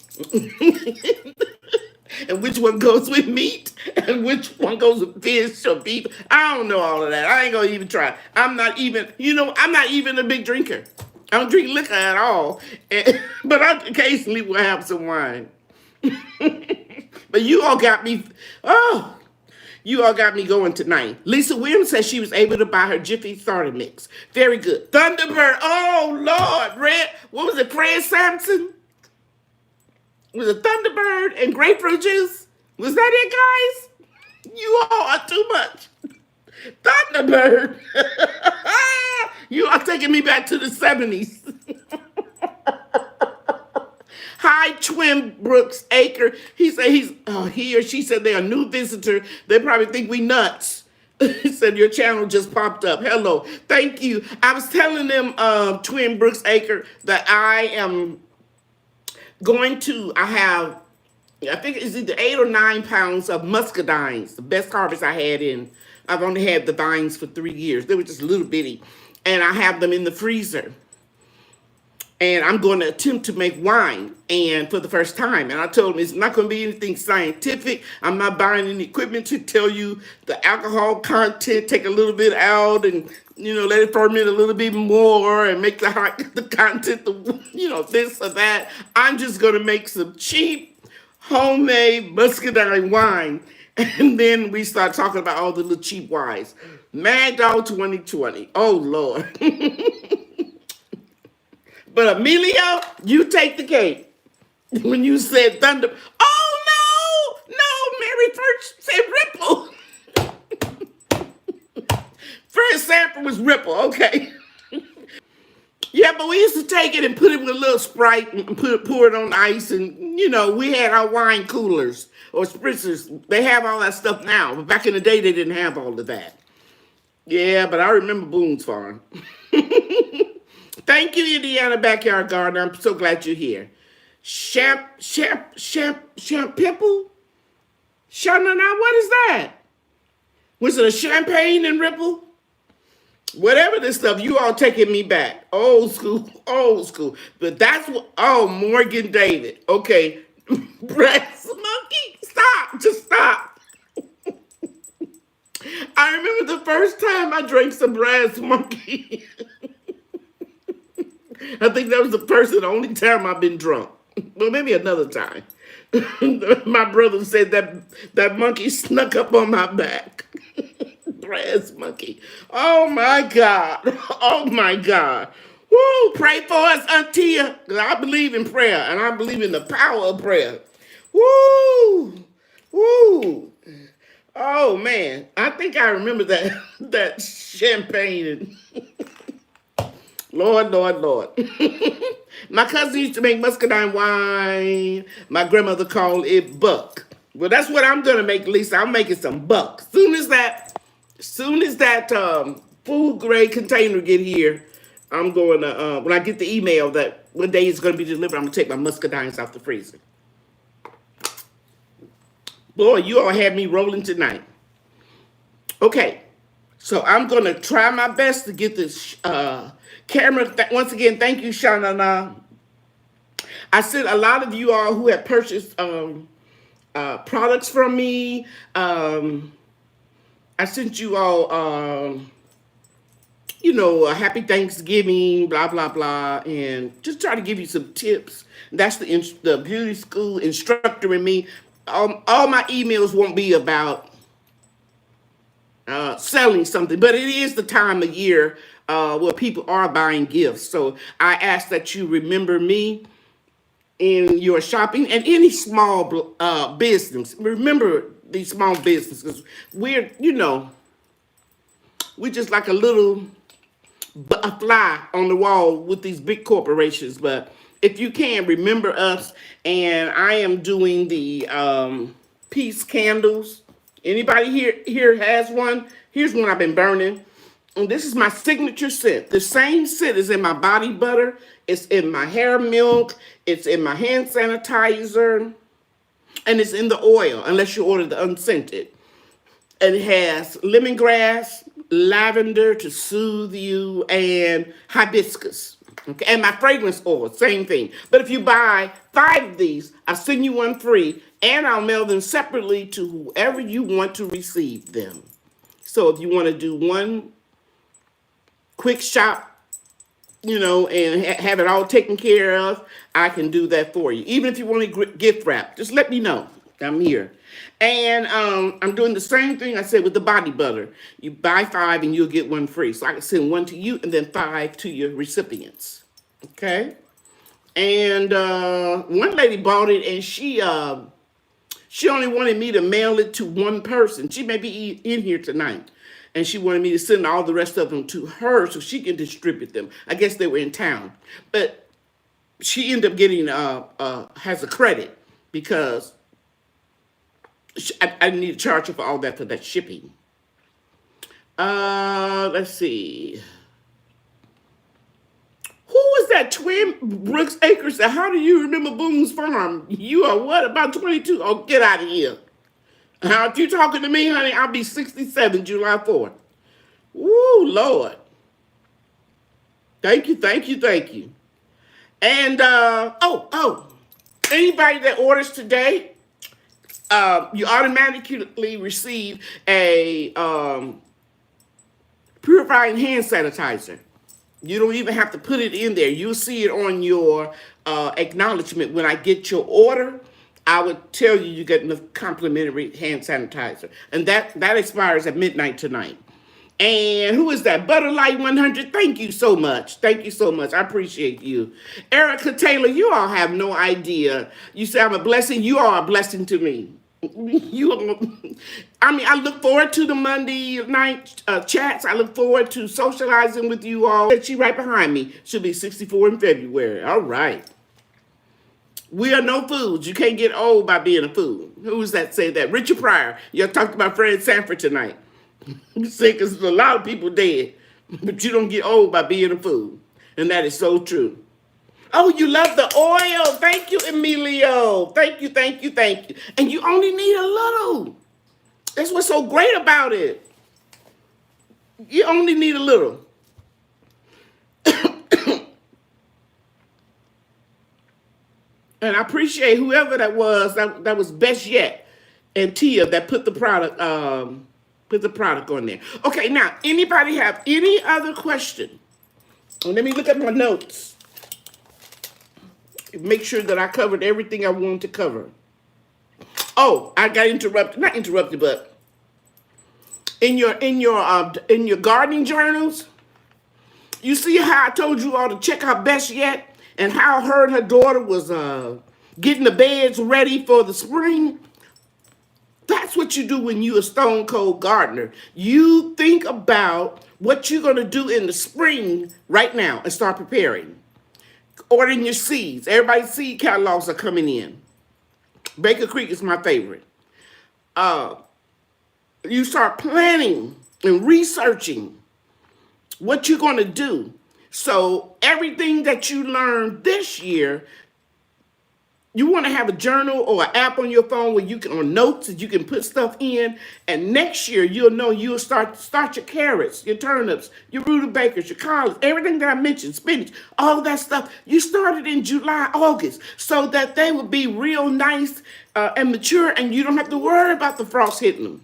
A: and which one goes with meat and which one goes with fish or beef. I don't know all of that. I ain't gonna even try. I'm not even. I'm not even a big drinker. I don't drink liquor at all. But I occasionally will have some wine. But you all got me. Oh. You all got me going tonight. Lisa Williams says she was able to buy her Jiffy starter mix. Very good. Thunderbird. Oh, Lord. What was it? Fred Sampson? Was it Thunderbird and grapefruit juice? Was that it, guys? You all are too much. Thunderbird. You are taking me back to the 70s. Hi, Twin Brooks Acre. He or she said they're a new visitor. They probably think we nuts. He said your channel just popped up. Hello. Thank you. I was telling them, Twin Brooks Acre, that I am I think it's either 8 or 9 pounds of muscadines, the best harvest I had in. I've only had the vines for 3 years. They were just little bitty. And I have them in the freezer. And I'm going to attempt to make wine, and for the first time. And I told him it's not going to be anything scientific. I'm not buying any equipment to tell you the alcohol content. Take a little bit out, and let it ferment a little bit more, and make the content, this or that. I'm just going to make some cheap homemade muscadine wine, and then we start talking about all the little cheap wines. Mad Dog 2020. Oh Lord. But Emilio, you take the cake. When you said thunder, oh no, Mary first said Ripple. First sample was Ripple, okay. Yeah, but we used to take it and put it with a little Sprite and pour it on ice, and we had our wine coolers or spritzers. They have all that stuff now, but back in the day they didn't have all of that. Yeah, but I remember Boone's Farm. Thank you, Indiana Backyard Garden. I'm so glad you're here. Pimple? Shanana, what is that? Was it a champagne and Ripple? Whatever this stuff, you all taking me back. Old school, old school. But that's what, Morgan David. Okay. Brass Monkey, stop, just stop. I remember the first time I drank some Brass Monkey. I think that was the first and only time I've been drunk. Well, maybe another time. My brother said that monkey snuck up on my back. Brass Monkey. Oh my God. Oh my God. Woo, pray for us, Auntie. I believe in prayer, and I believe in the power of prayer. Woo. Woo. Oh man. I think I remember that champagne. Lord, Lord, Lord. My cousin used to make muscadine wine. My grandmother called it buck. Well, that's what I'm gonna make, Lisa. I'm making some buck. Soon as that food grade container get here, I'm going to when I get the email that one day it's gonna be delivered, I'm gonna take my muscadines out the freezer. Boy, you all had me rolling tonight. Okay, so I'm gonna try my best to get this camera. Once again, thank you, Shanana. I sent a lot of you all who have purchased products from me. I sent you all, a happy Thanksgiving, blah, blah, blah, and just try to give you some tips. That's the beauty school instructor in me. All my emails won't be about selling something, but it is the time of year where people are buying gifts. So I ask that you remember me in your shopping, and any small business. Remember these small businesses. We're just like a little a fly on the wall with these big corporations. But if you can, remember us. And I am doing the peace candles. Anybody here has one? Here's one I've been burning. And this is my signature scent. The same scent is in my body butter. It's in my hair milk. It's in my hand sanitizer. And it's in the oil, unless you order the unscented. And it has lemongrass, lavender to soothe you, and hibiscus. Okay, and my fragrance oil, same thing. But if you buy 5 of these, I'll send you one free, and I'll mail them separately to whoever you want to receive them. So if you want to do one quick shop, and have it all taken care of, I can do that for you. Even if you want to gift wrap, just let me know. I'm here. And I'm doing the same thing I said with the body butter. You buy 5 and you'll get one free. So I can send 1 to you and then 5 to your recipients. Okay? And one lady bought it, and she only wanted me to mail it to one person. She may be in here tonight. And she wanted me to send all the rest of them to her so she can distribute them. I guess they were in town. But she ended up getting, has a credit because I didn't need to charge her for all that for that shipping. Let's see. Who was that twin Brooks Acres? How do you remember Boone's Farm? You are what, about 22? Oh, get out of here. If you talking to me, honey, I'll be 67 July 4th. Woo, Lord. Thank you, thank you, thank you. And, anybody that orders today, you automatically receive a purifying hand sanitizer. You don't even have to put it in there. You'll see it on your acknowledgement. When I get your order, I would tell you you get a complimentary hand sanitizer. And that expires at midnight tonight. And who is that? Butterlight 100. Thank you so much. Thank you so much. I appreciate you. Erica Taylor, you all have no idea. You say I'm a blessing. You are a blessing to me. I look forward to the Monday night chats. I look forward to socializing with you all. She right behind me. She'll be 64 in February. All right. We are no fools. You can't get old by being a fool. Who's that say that? Richard Pryor. You talked about Fred Sanford tonight. Because a lot of people dead. But you don't get old by being a fool. And that is so true. Oh, you love the oil. Thank you, Emilio. Thank you, thank you, thank you. And you only need a little. That's what's so great about it. You only need a little. And I appreciate whoever that was. That was Best Yet and Tia that put the product on there. Okay, now, anybody have any other question? Let me look at my notes. Make sure that I covered everything I wanted to cover. Oh, I got interrupted. Not interrupted, but in your gardening journals, you see how I told you all to check out Best Yet and how her and her daughter was getting the beds ready for the spring. That's what you do when you're a stone cold gardener. You think about what you're going to do in the spring right now and start preparing. Ordering your seeds. Everybody's seed catalogs are coming in. Baker Creek is my favorite. You start planning and researching what you're going to do. So everything that you learned this year, you want to have a journal or an app on your phone where you can, or notes that you can put stuff in. And next year, you'll know you'll start your carrots, your turnips, your rutabagas, your collards, everything that I mentioned, spinach, all that stuff. You started in July, August, so that they will be real nice and mature, and you don't have to worry about the frost hitting them.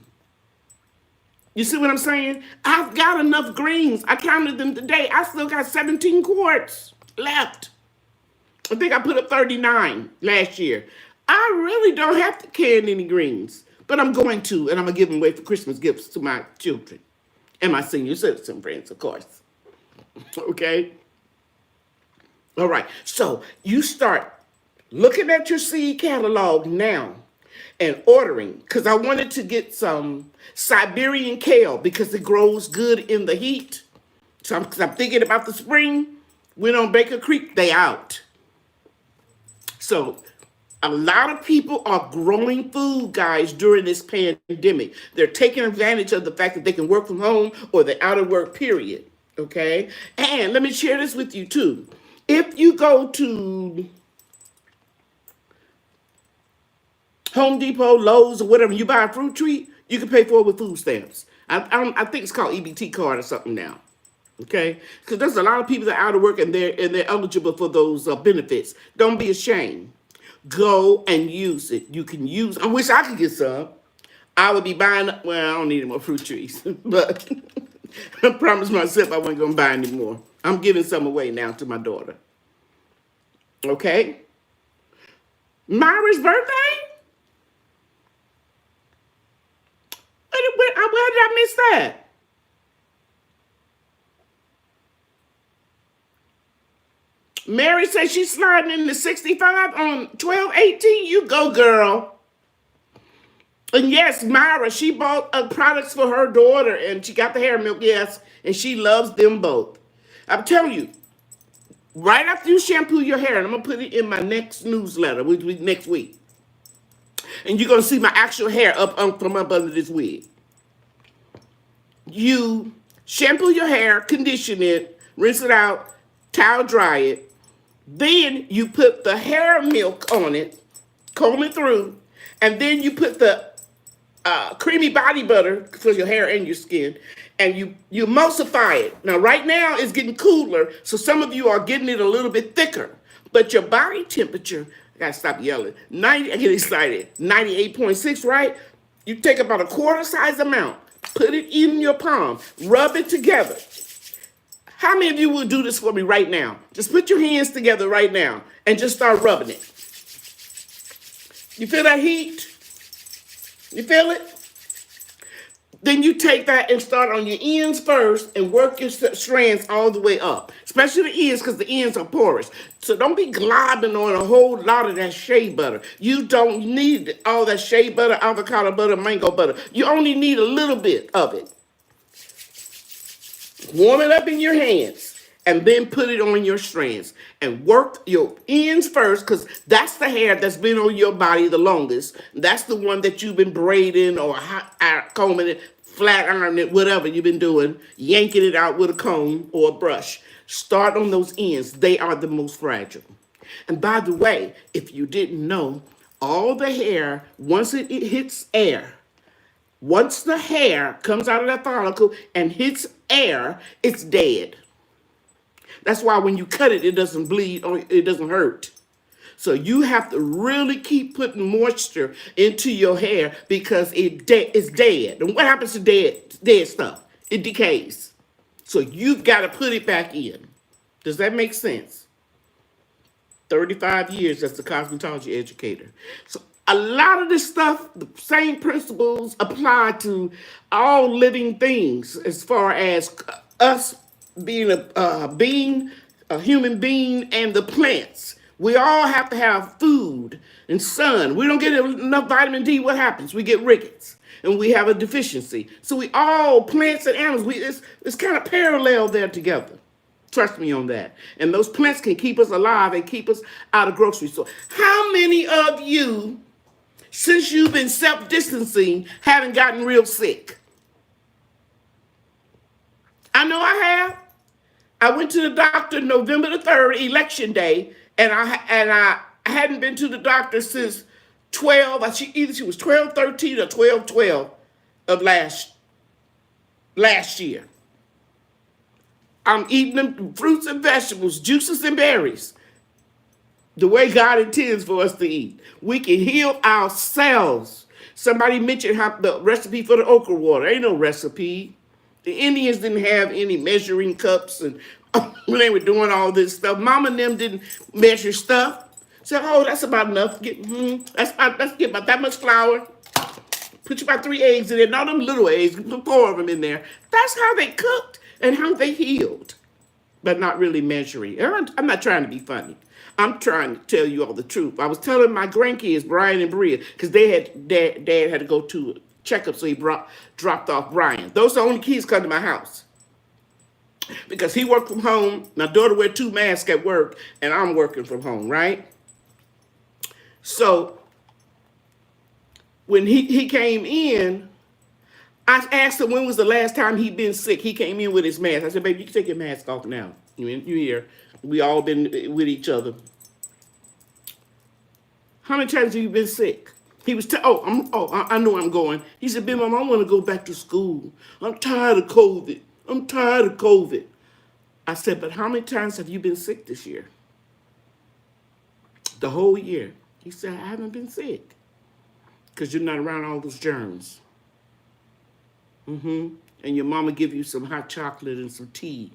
A: You see what I'm saying? I've got enough greens. I counted them today. I still got 17 quarts left. I think I put up 39 last year. I really don't have to can any greens, but I'm going to, and I'm going to give them away for Christmas gifts to my children and my senior citizen friends, of course. Okay? All right. So you start looking at your seed catalog now and ordering, because I wanted to get some Siberian kale because it grows good in the heat. So I'm thinking about the spring. Went on Baker Creek, they out. So a lot of people are growing food, guys, during this pandemic. They're taking advantage of the fact that they can work from home or they're out of work, period. Okay? And let me share this with you, too. If you go to Home Depot, Lowe's, or whatever, you buy a fruit treat, you can pay for it with food stamps. I think it's called EBT card or something now. Okay, because there's a lot of people that are out of work and they're eligible for those benefits. Don't be ashamed. Go and use it. You can use. I wish I could get some. I would be buying. Well, I don't need any more fruit trees, but I promised myself I wasn't gonna buy any more. I'm giving some away now to my daughter. Okay, Myra's birthday. Where did I miss that? Mary says she's sliding in the 65 on 12/18. You go, girl. And yes, Myra, she bought products for her daughter and she got the hair milk, yes, and she loves them both. I'm telling you, right after you shampoo your hair, and I'm going to put it in my next newsletter, which will be next week, and you're going to see my actual hair from up under this wig. You shampoo your hair, condition it, rinse it out, towel dry it. Then you put the hair milk on it, comb it through, and then you put the creamy body butter for your hair and your skin, and you emulsify it. Now, right now, it's getting cooler, so some of you are getting it a little bit thicker, but your body temperature, I gotta stop yelling, I get excited, 98.6, right? You take about a quarter size amount, put it in your palm, rub it together. How many of you will do this for me right now? Just put your hands together right now and just start rubbing it. You feel that heat? You feel it? Then you take that and start on your ends first and work your strands all the way up. Especially the ends, because the ends are porous. So don't be globbing on a whole lot of that shea butter. You don't need all that shea butter, avocado butter, mango butter. You only need a little bit of it. Warm it up in your hands and then put it on your strands and work your ends first, because that's the hair that's been on your body the longest. That's the one that you've been braiding or combing it, flat ironing it, whatever you've been doing, yanking it out with a comb or a brush. Start on those ends. They are the most fragile. And by the way, if you didn't know, all the hair, once it hits air, once the hair comes out of that follicle and hits air, it's dead. That's why when you cut it, it doesn't bleed or it doesn't hurt. So you have to really keep putting moisture into your hair because it's dead. And what happens to dead stuff? It decays. So you've got to put it back in. Does that make sense? 35 years as a cosmetology educator. So a lot of this stuff, the same principles apply to all living things as far as us being a human being, and the plants. We all have to have food and sun. We don't get enough vitamin D, what happens? We get rickets and we have a deficiency. So we all, plants and animals, it's kind of parallel there together. Trust me on that. And those plants can keep us alive and keep us out of grocery store. How many of you, since you've been self-distancing, haven't gotten real sick? I know I have. I went to the doctor November the 3rd, election day, and I hadn't been to the doctor since 12. Either she was 12/13 or 12/12 of last year. I'm eating them fruits and vegetables, juices and berries, the way God intends for us to eat. We can heal ourselves. Somebody mentioned how the recipe for the okra water. Ain't no recipe. The Indians didn't have any measuring cups and when they were doing all this stuff. Mama and them didn't measure stuff. Said, oh, that's about enough. Let's get about that much flour. Put you about 3 eggs in there. Not them little eggs. Put 4 of them in there. That's how they cooked and how they healed. But not really measuring. I'm not trying to be funny. I'm trying to tell you all the truth. I was telling my grandkids, Brian and Bria, because dad had to go to a checkup, so he dropped off Brian. Those are the only kids come to my house. because he worked from home. My daughter wear 2 masks at work, and I'm working from home, right? So when he came in, I asked him when was the last time he'd been sick. He came in with his mask. I said, baby, you can take your mask off now. You here. We all been with each other. How many times have you been sick? He was, I know I'm going. He said, Big Mom, I want to go back to school. I'm tired of COVID. I'm tired of COVID. I said, but how many times have you been sick this year? The whole year. He said, I haven't been sick. Because you're not around all those germs. And your mama give you some hot chocolate and some tea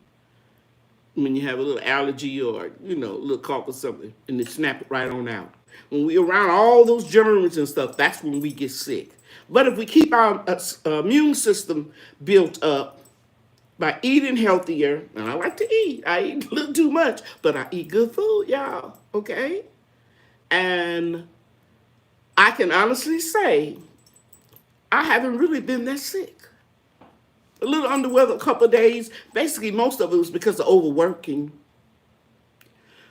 A: when you have a little allergy or, a little cough or something, and then snap it right on out. When we're around all those germs and stuff, that's when we get sick. But if we keep our immune system built up by eating healthier, and I like to eat. I eat a little too much, but I eat good food, y'all, okay? And I can honestly say I haven't really been that sick. A little under weather a couple of days. Basically, most of it was because of overworking.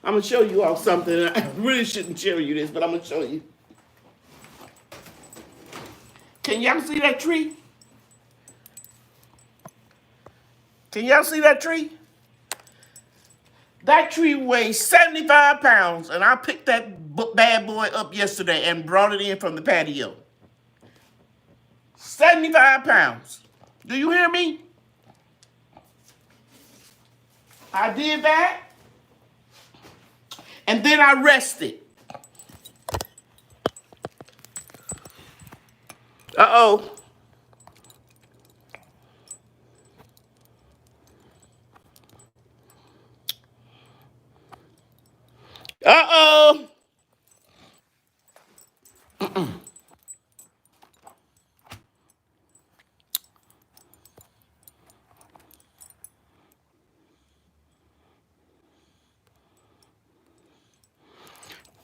A: I'm going to show you all something. I really shouldn't show you this, but I'm going to show you. Can y'all see that tree? Can y'all see that tree? That tree weighs 75 pounds, and I picked that bad boy up yesterday and brought it in from the patio. 75 pounds. Do you hear me? I did that. And then I rested. Uh-oh. Uh-oh.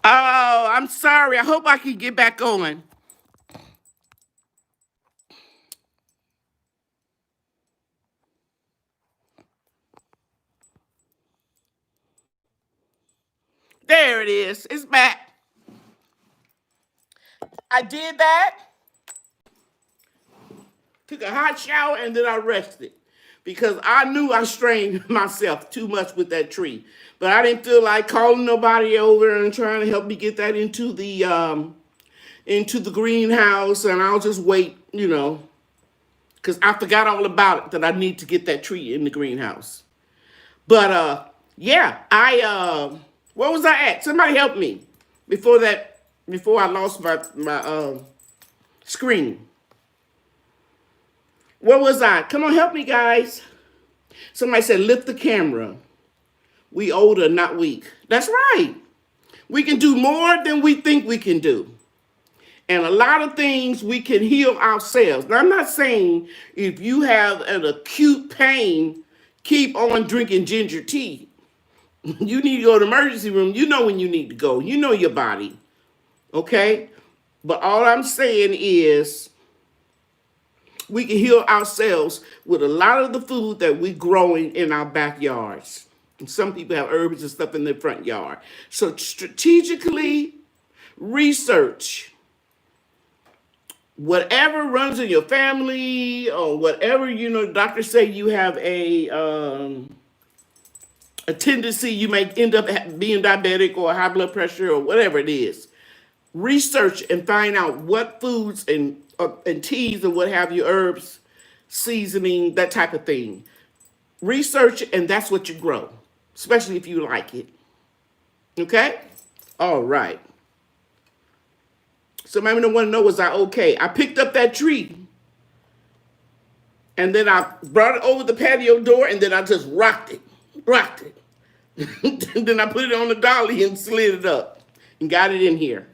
A: Oh, I'm sorry. I hope I can get back on. There it is. It's back. I did that. Took a hot shower, and then I rested. Because I knew I strained myself too much with that tree. But I didn't feel like calling nobody over and trying to help me get that into the greenhouse, and I'll just wait, because I forgot all about it, that I need to get that tree in the greenhouse. But yeah, where was I at? Somebody help me before I lost my screen. Where was I? Come on, help me, guys. Somebody said, lift the camera. We older, not weak. That's right. We can do more than we think we can do. And a lot of things we can heal ourselves. Now, I'm not saying if you have an acute pain, keep on drinking ginger tea. You need to go to the emergency room. You know when you need to go. You know your body. Okay? But all I'm saying is we can heal ourselves with a lot of the food that we're growing in our backyards. And some people have herbs and stuff in their front yard. So strategically research whatever runs in your family or whatever, doctors say you have a tendency, you may end up being diabetic or high blood pressure or whatever it is. Research and find out what foods and teas and what have you, herbs, seasoning, that type of thing. Research, and that's what you grow, especially if you like it. Okay? All right. Somebody don't want to know, was I okay? I picked up that tree, and then I brought it over the patio door, and then I just rocked it. And then I put it on the dolly and slid it up and got it in here.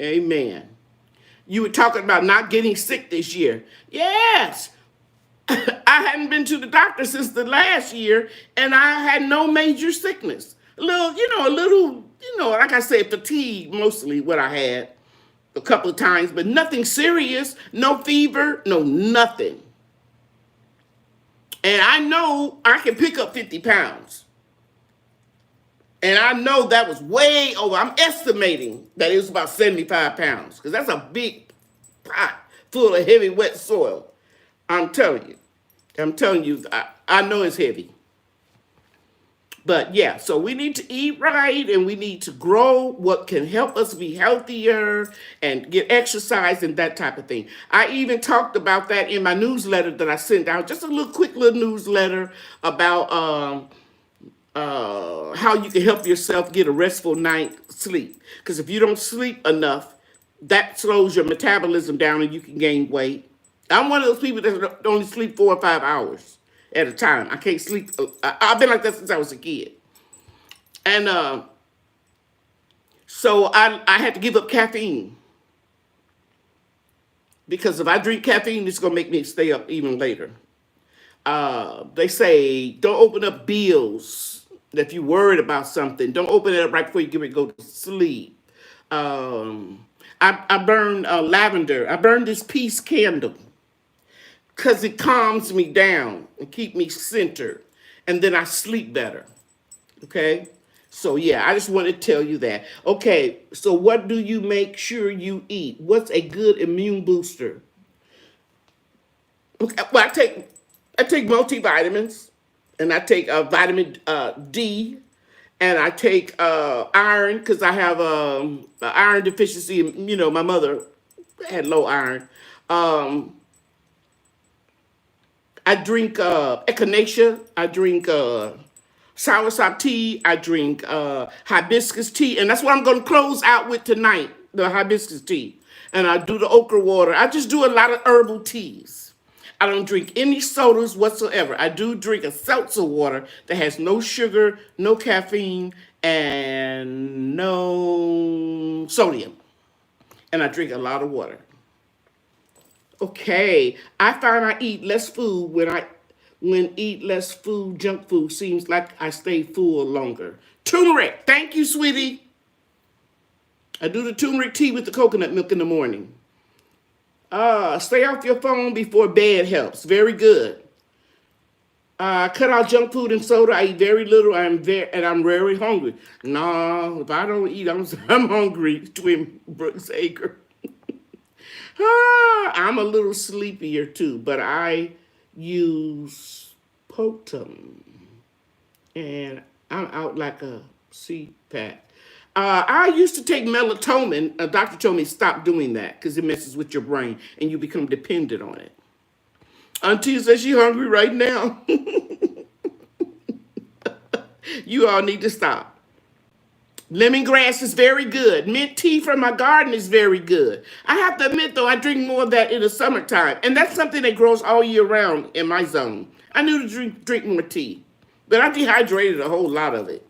A: Amen. You were talking about not getting sick this year. Yes. I hadn't been to the doctor since the last year, and I had no major sickness. A little, like I said, fatigue, mostly what I had a couple of times, but nothing serious, no fever, no nothing. And I know I can pick up 50 pounds. And I know that was way over. I'm estimating that it was about 75 pounds because that's a big pot full of heavy, wet soil. I'm telling you. I know it's heavy. But yeah, so we need to eat right and we need to grow what can help us be healthier and get exercise and that type of thing. I even talked about that in my newsletter that I sent out, just a little quick little newsletter about how you can help yourself get a restful night's sleep. Because if you don't sleep enough, that slows your metabolism down and you can gain weight. I'm one of those people that only sleep 4 or 5 hours at a time. I can't sleep. I've been like that since I was a kid. And so I had to give up caffeine. Because if I drink caffeine, it's going to make me stay up even later. They say don't open up bills if you're worried about something. Don't open it up right before you get ready to go to sleep. I burn lavender. I burn this peace candle because it calms me down and keep me centered. And then I sleep better. Okay? So yeah, I just want to tell you that. Okay, so what do you make sure you eat? What's a good immune booster? Okay, well, I take multivitamins, and I take vitamin D, and I take iron because I have iron deficiency. You know, my mother had low iron. Um, I drink echinacea. I drink soursop tea. I drink hibiscus tea, and that's what I'm going to close out with tonight, the hibiscus tea. And I do the okra water. I just do a lot of herbal teas. I don't drink any sodas whatsoever. I do drink a seltzer water that has no sugar, no caffeine, and no sodium. And I drink a lot of water. Okay, I find I eat less food when eat less food, junk food seems like I stay full longer. Turmeric, thank you, sweetie. I do the turmeric tea with the coconut milk in the morning. Stay off your phone before bed helps. Very good. Cut out junk food and soda. I eat very little. I'm very hungry. No, if I don't eat, I'm hungry. Twin Brooks Acre. I'm a little sleepier too, but I use Potom, and I'm out like a CPAP. I used to take melatonin. A doctor told me stop doing that because it messes with your brain and you become dependent on it. Auntie says she's hungry right now. You all need to stop. Lemongrass is very good. Mint tea from my garden is very good. I have to admit, though, I drink more of that in the summertime. And that's something that grows all year round in my zone. I need to drink more tea. But I dehydrated a whole lot of it.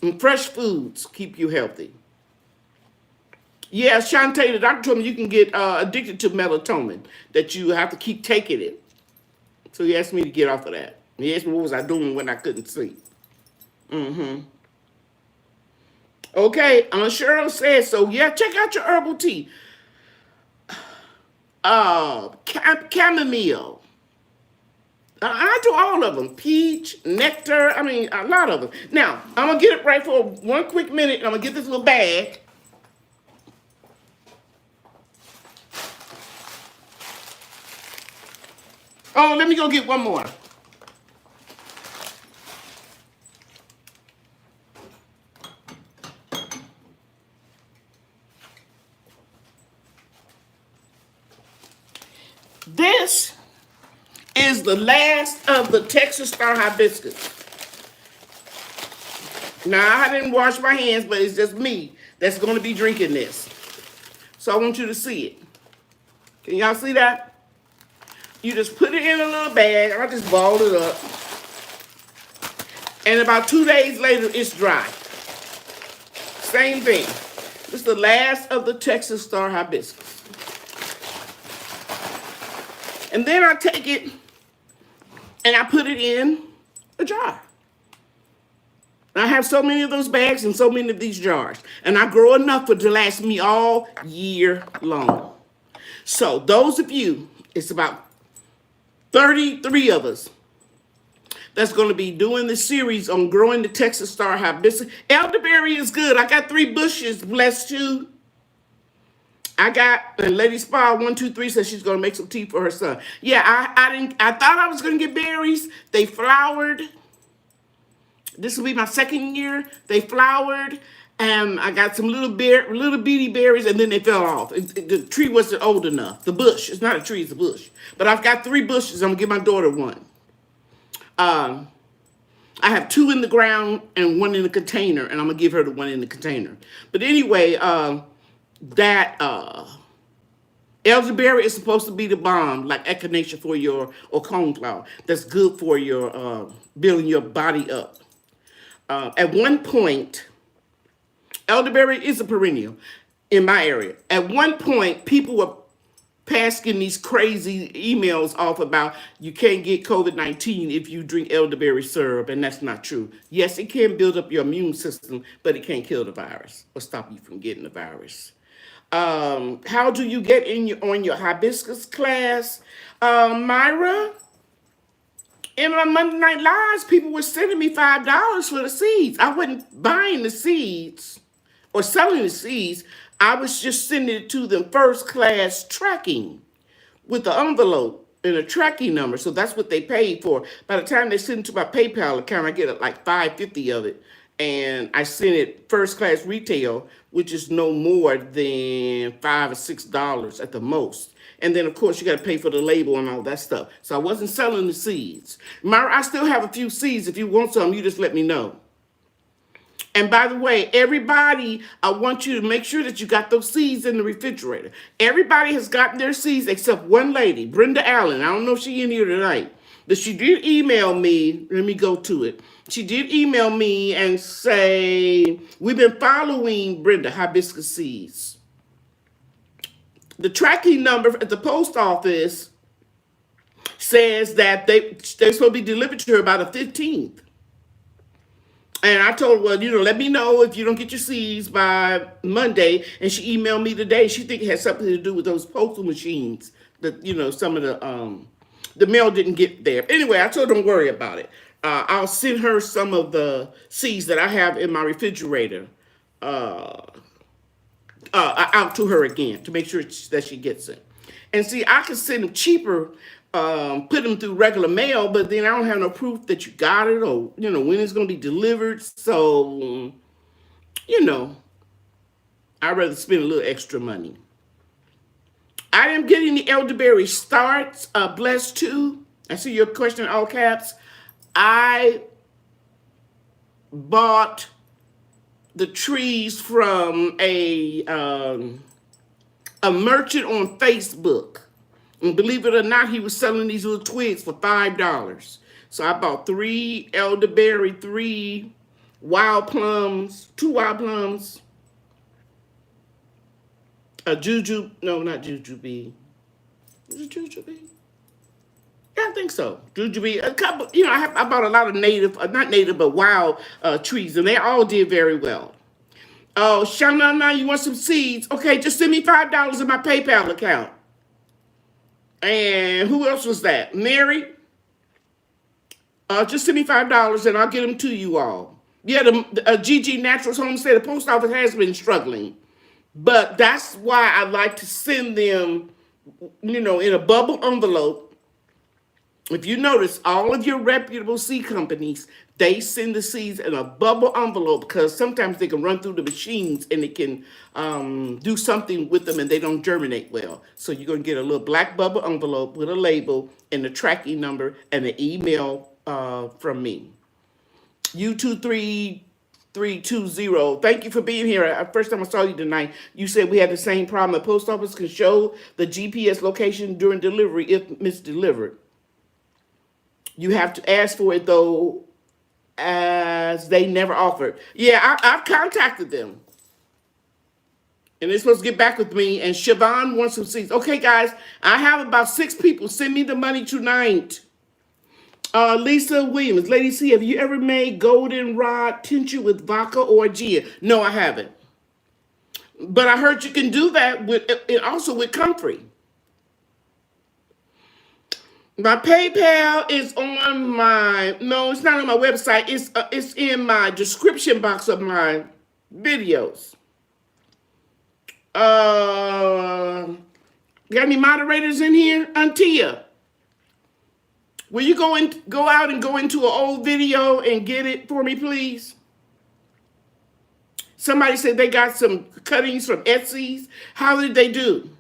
A: And fresh foods keep you healthy. Yeah, Shantae, the doctor told me you can get addicted to melatonin, that you have to keep taking it. So he asked me to get off of that. He asked me what was I doing when I couldn't sleep. Okay, Cheryl says so. Yeah, check out your herbal tea. Chamomile. I do all of them. Peach, nectar, I mean, a lot of them. Now, I'm going to get it right for one quick minute. I'm going to get this little bag. Oh, let me go get one more. This is the last of the Texas Star Hibiscus. Now, I didn't wash my hands, but it's just me that's going to be drinking this. So I want you to see it. Can y'all see that? You just put it in a little bag. I just balled it up. And about 2 days later, it's dry. Same thing. This is the last of the Texas Star Hibiscus. And then I take it and I put it in a jar. I have so many of those bags and so many of these jars. And I grow enough for it to last me all year long. So those of you, it's about 33 of us that's going to be doing the series on growing the Texas Star hibiscus. Elderberry is good. I got 3 bushes, blessed you. I got, and Lady Spa 123 says she's gonna make some tea for her son. Yeah, I didn't. I thought I was gonna get berries. They flowered. This will be my 2nd year. They flowered, and I got some little bitty berries, and then they fell off. The tree wasn't old enough. The bush. It's not a tree. It's a bush. But I've got 3 bushes. I'm gonna give my daughter one. Um, I have 2 in the ground and 1 in the container, and I'm gonna give her the 1 in the container. But anyway, that elderberry is supposed to be the bomb, like echinacea for your, or coneflower. That's good for your building your body up. At one point, elderberry is a perennial in my area. At one point, people were passing these crazy emails off about you can't get COVID-19 if you drink elderberry syrup, and that's not true. Yes, it can build up your immune system, but it can't kill the virus or stop you from getting the virus. How do you get on your hibiscus class? Myra, in my Monday Night Lives, people were sending me $5 for the seeds. I wasn't buying the seeds or selling the seeds. I was just sending it to them first class tracking with the envelope and a tracking number. So that's what they paid for. By the time they send it to my PayPal account, I get like $5.50 of it. And I sent it first class retail, which is no more than $5 or $6 at the most. And then, of course, you got to pay for the label and all that stuff. So I wasn't selling the seeds. Myra, I still have a few seeds. If you want some, you just let me know. And by the way, everybody, I want you to make sure that you got those seeds in the refrigerator. Everybody has gotten their seeds except one lady, Brenda Allen. I don't know if she's in here tonight, but she did email me. Let me go to it. She did email me and say, we've been following Brenda Hibiscus Seeds. The tracking number at the post office says that they're supposed to be delivered to her by the 15th. And I told her, well, let me know if you don't get your seeds by Monday. And she emailed me today. She think it had something to do with those postal machines that, some of the mail didn't get there. Anyway, I told her don't worry about it. I'll send her some of the seeds that I have in my refrigerator out to her again to make sure that she gets it. And see, I can send them cheaper, put them through regular mail, but then I don't have no proof that you got it or, when it's going to be delivered. So, I'd rather spend a little extra money. I am getting the elderberry starts, blessed too. I see your question in all caps. I bought the trees from a merchant on Facebook. And believe it or not, he was selling these little twigs for $5. So I bought 3 elderberry, 3 wild plums, 2 wild plums, a not jujube. Is it jujube? Yeah, I think so. Jujube, a couple, I bought a lot of native, not native, but wild trees, and they all did very well. Oh, Shanana, you want some seeds? Okay, just send me $5 in my PayPal account. And who else was that? Mary? Just send me $5 and I'll get them to you all. Yeah, the GG Naturals Homestead, the post office has been struggling. But that's why I like to send them, in a bubble envelope. If you notice, all of your reputable seed companies, they send the seeds in a bubble envelope because sometimes they can run through the machines and it can do something with them and they don't germinate well. So you're going to get a little black bubble envelope with a label and a tracking number and an email from me. U23320, thank you for being here. First time I saw you tonight, you said we had the same problem. The post office can show the GPS location during delivery if misdelivered. You have to ask for it, though, as they never offered. Yeah, I've contacted them. And they're supposed to get back with me. And Siobhan wants some seeds. Okay, guys, I have about 6 people. Send me the money tonight. Lisa Williams, Lady C, have you ever made goldenrod tincture with vodka or gin? No, I haven't. But I heard you can do that with, and also with comfrey. My PayPal is on my, no, it's not on my website. It's in my description box of my videos. Got any moderators in here? Antia, will you go out and go into an old video and get it for me, please? Somebody said they got some cuttings from Etsy's. How did they do?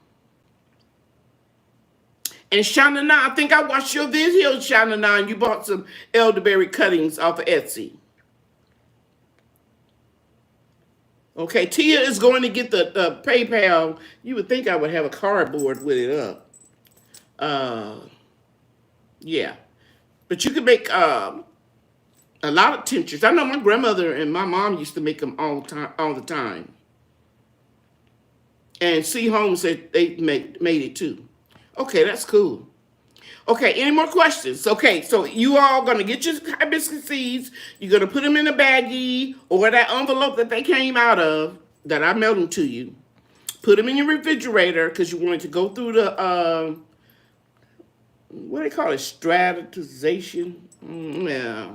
A: And Shanana, I think I watched your video, Shanana, and you bought some elderberry cuttings off of Etsy. Okay, Tia is going to get the PayPal. You would think I would have a cardboard with it up. Yeah. But you can make a lot of tinctures. I know my grandmother and my mom used to make them all the time. And C. Holmes said they made it too. Okay, that's cool. Okay, any more questions? Okay, so you all gonna get your hibiscus seeds. You're gonna put them in a baggie or that envelope that they came out of that I mailed them to you. Put them in your refrigerator because you want to go through the what do they call it? Strategization. Yeah,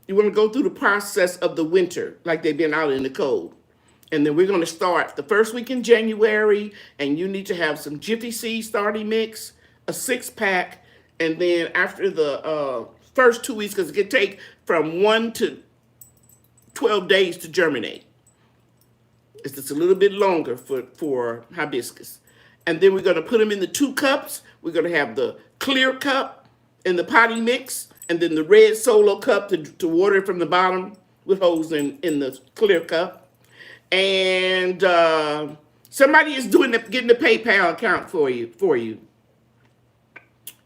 A: you want to go through the process of the winter, like they've been out in the cold. And then we're going to start the first week in January, and you need to have some Jiffy Seed starting mix, a 6-pack, and then after the first 2 weeks, because it can take from 1 to 12 days to germinate. It's just a little bit longer for hibiscus. And then we're going to put them in the 2 cups. We're going to have the clear cup in the potting mix, and then the red solo cup to water it from the bottom with holes in the clear cup. And somebody is getting the PayPal account for you.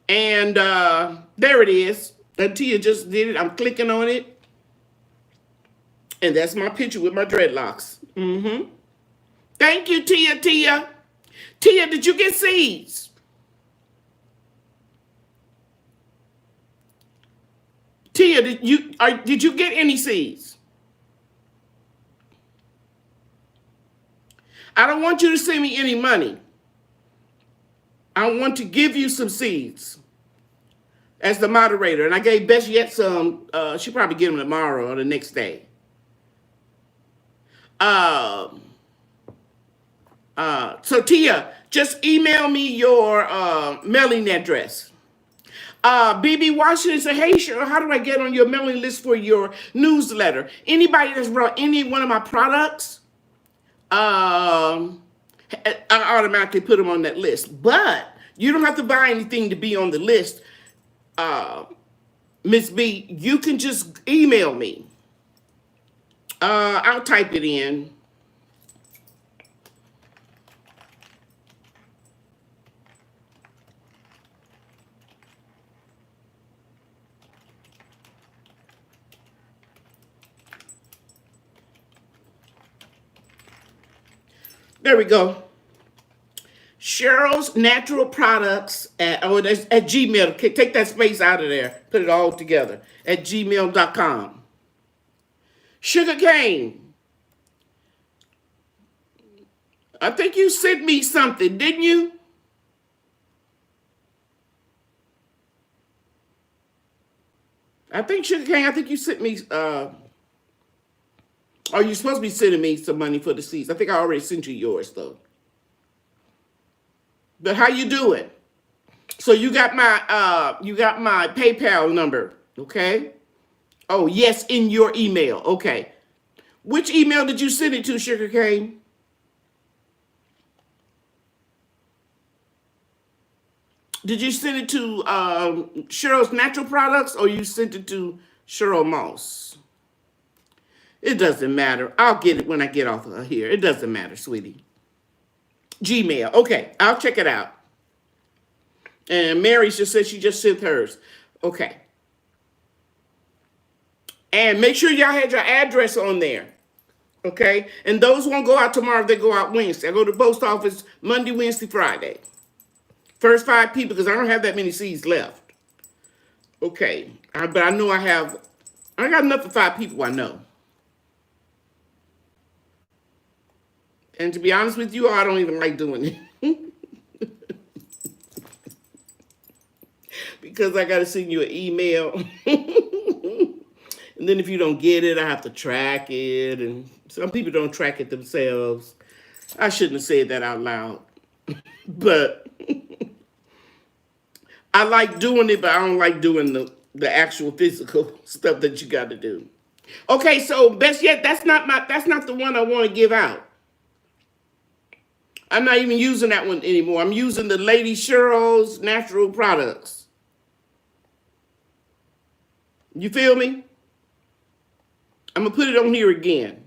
A: And there it is. Tia just did it. I'm clicking on it. And that's my picture with my dreadlocks. Thank you, Tia. Tia, did you get seeds? Tia, did you get any seeds? I don't want you to send me any money. I want to give you some seeds as the moderator. And I gave Best Yet some. She'll probably get them tomorrow or the next day. So Tia, just email me your mailing address. BB Washington said, hey, Cheryl, how do I get on your mailing list for your newsletter? Anybody that's brought any one of my products, I automatically put them on that list. But you don't have to buy anything to be on the list. Miss B, you can just email me. I'll type it in. There we go. Cheryl's Natural Products at Gmail. Take that space out of there. Put it all together at gmail.com. Sugar cane. I think you sent me something, didn't you? I think Sugar cane, I think you sent me, or you're supposed to be sending me some money for the seeds. I think I already sent you yours, though. But how you doing? So you got my PayPal number, okay? Oh, yes, in your email, okay. Which email did you send it to, Sugar Cane? Did you send it to Cheryl's Natural Products, or you sent it to Cheryl Moss? It doesn't matter. I'll get it when I get off of here. It doesn't matter, sweetie. Gmail. Okay, I'll check it out. And Mary just said she just sent hers. Okay. And make sure y'all had your address on there. Okay? And those won't go out tomorrow. They go out Wednesday. I go to the post office Monday, Wednesday, Friday. First 5 people, because I don't have that many seeds left. Okay. But I know I got enough for 5 people I know. And to be honest with you, I don't even like doing it. because I got to send you an email. And then if you don't get it, I have to track it. And some people don't track it themselves. I shouldn't have said that out loud. But I like doing it, but I don't like doing the actual physical stuff that you got to do. Okay, so best yet, that's not the one I want to give out. I'm not even using that one anymore. I'm using the Lady Cheryl's natural products. You feel me? I'm going to put it on here again.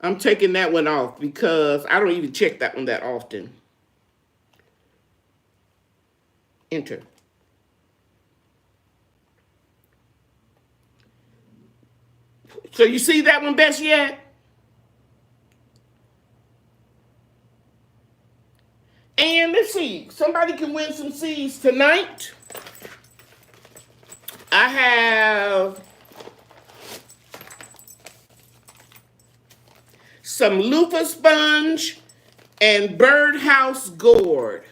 A: I'm taking that one off because I don't even check that one that often. Enter. So you see that one best yet? And let's see, somebody can win some seeds tonight. I have some loofah sponge and birdhouse gourd.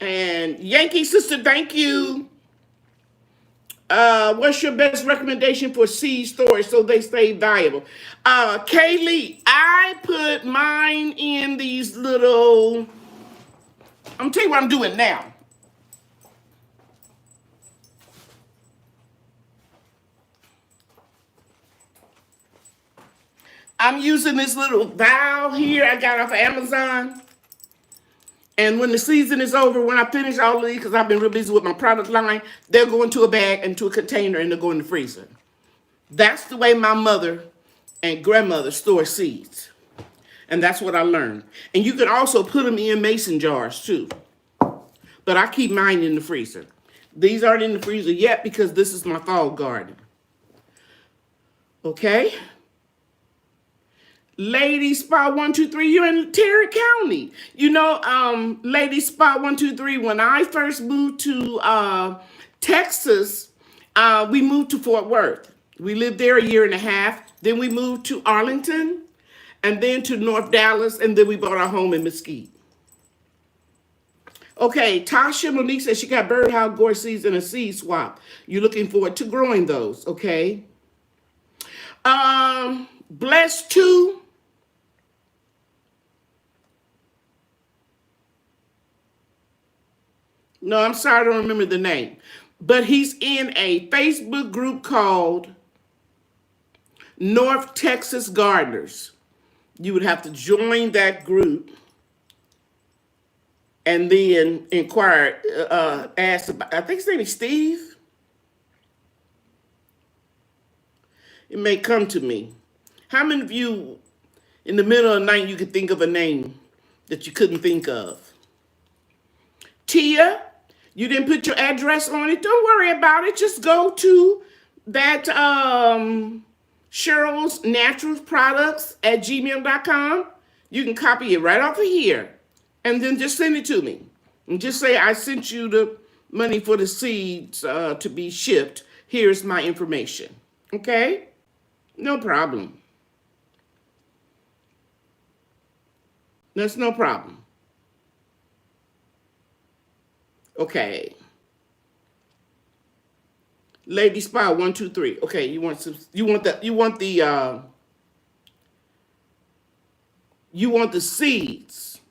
A: And Yankee sister, thank you. What's your best recommendation for seed storage so they stay valuable? Kaylee, I put mine in these little, I'm tell you what I'm doing now. I'm using this little vial here I got off of Amazon. And when the season is over, when I finish all of these, because I've been real busy with my product line, they'll go into a bag, into a container, and they'll go in the freezer. That's the way my mother and grandmother store seeds. And that's what I learned. And you can also put them in mason jars, too. But I keep mine in the freezer. These aren't in the freezer yet because this is my fall garden. Okay? Lady Spa 123, you're in Terry County. You know, Lady Spa 123, when I first moved to Texas, we moved to Fort Worth. We lived there a year and a half. Then we moved to Arlington, and then to North Dallas, and then we bought our home in Mesquite. Okay, Tasha Monique says she got birdhouse gourd seeds and a seed swap. You're looking forward to growing those, okay? Blessed 2. No, I'm sorry, I don't remember the name. But he's in a Facebook group called North Texas Gardeners. You would have to join that group and then inquire, ask about, I think his name is Steve. It may come to me. How many of you, in the middle of the night, you could think of a name that you couldn't think of? Tia, you didn't put your address on it. Don't worry about it. Just go to that Cheryl's Natural Products at gmail.com. You can copy it right off of here. And then just send it to me. And just say, I sent you the money for the seeds to be shipped. Here's my information. Okay? No problem. That's no problem. Okay. Lady Spa 123. Okay, you want the seeds.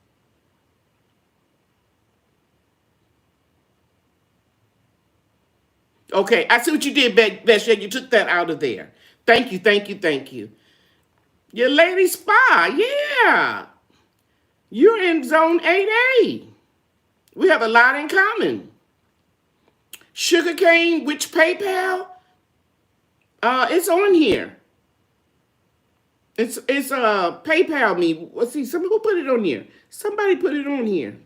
A: Okay, I see what you did, Best. You took that out of there. Thank you, thank you, thank you. Your Lady Spa, yeah. You're in zone 8A. We have a lot in common. Sugarcane, which PayPal? It's on here. It's PayPal me. Let's see, somebody go put it on here. Somebody put it on here.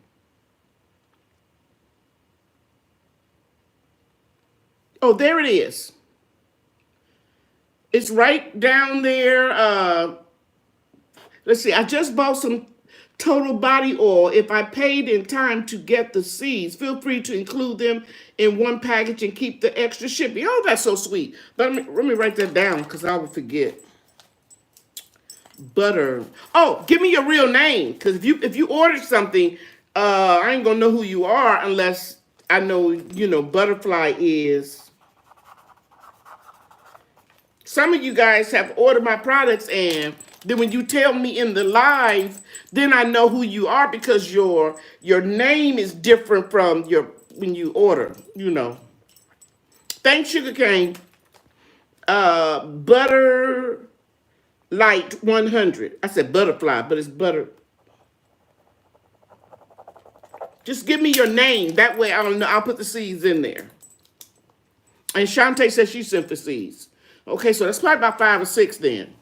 A: Oh, there it is. It's right down there. Let's see, I just bought some total body oil. If I paid in time to get the seeds, feel free to include them in one package and keep the extra shipping. Oh, that's so sweet. But let me write that down because I will forget. Butter. Oh, give me your real name, because if you order something, I ain't gonna know who you are unless I know, Butterfly is. Some of you guys have ordered my products, and then when you tell me in the live, then I know who you are because your name is different from your when you order. Thanks, Sugarcane. Butter Light 100. I said butterfly, but it's butter. Just give me your name. That way I don't know. I'll put the seeds in there. And Shantae says she sent the seeds. Okay, so that's probably about 5 or 6 then.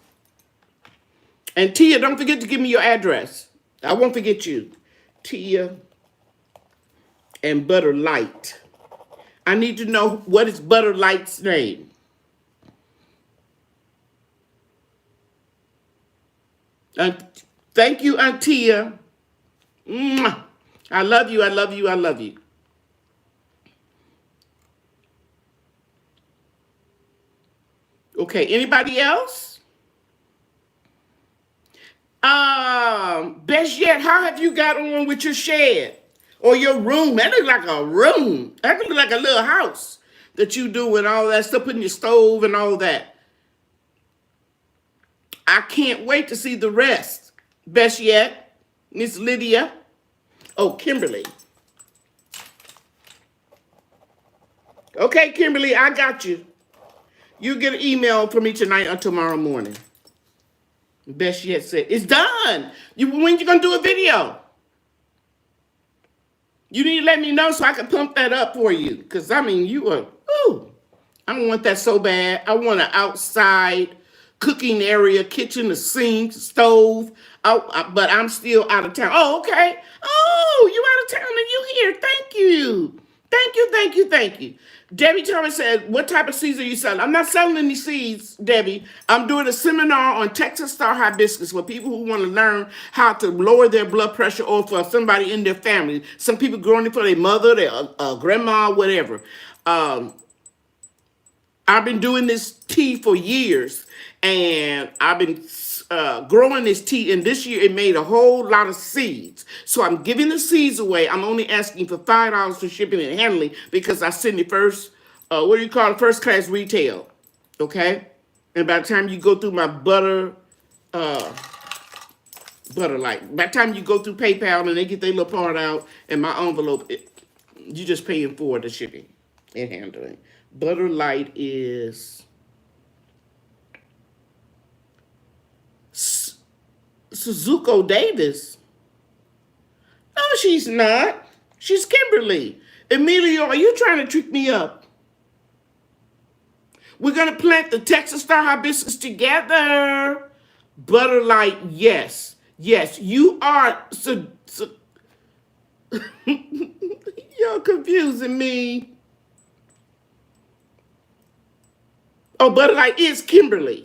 A: And Tia, don't forget to give me your address. I won't forget you. Tia and Butter Light. I need to know what is Butter Light's name. Thank you, Aunt Tia. Mwah. I love you, I love you, I love you. Okay, anybody else? Best yet, how have you got on with your shed or your room? That looks like a room. That looks like a little house that you do and all that stuff, putting your stove and all that. I can't wait to see the rest. Best yet, Miss Lydia. Oh, Kimberly. Okay, Kimberly, I got you. You get an email from me tonight or tomorrow morning. Best yet said, it's done. When you gonna do a video? You need to let me know so I can pump that up for you. Because, you are, I don't want that so bad. I want an outside cooking area, kitchen, a sink, stove. But I'm still out of town. Oh, okay. Oh, you out of town and you here. Thank you. Thank you, thank you, thank you. Debbie Thomas said, what type of seeds are you selling? I'm not selling any seeds, Debbie. I'm doing a seminar on Texas Star Hibiscus for people who want to learn how to lower their blood pressure or for somebody in their family. Some people growing it for their mother, their grandma, whatever. I've been doing this tea for years, and I've been growing this tea, and this year it made a whole lot of seeds. So I'm giving the seeds away. I'm only asking for $5 for shipping and handling because I send it first, first class retail, okay? And by the time you go through my Butter Light, by the time you go through PayPal and they get their little part out and my envelope, you just paying for the shipping and handling. Butter Light is Suzuko Davis. No, she's not. She's Kimberly. Emilio, are you trying to trick me up? We're going to plant the Texas Star Hibiscus together. Butter Light, yes. Yes, you are. You're confusing me. Oh, Butter Light is Kimberly.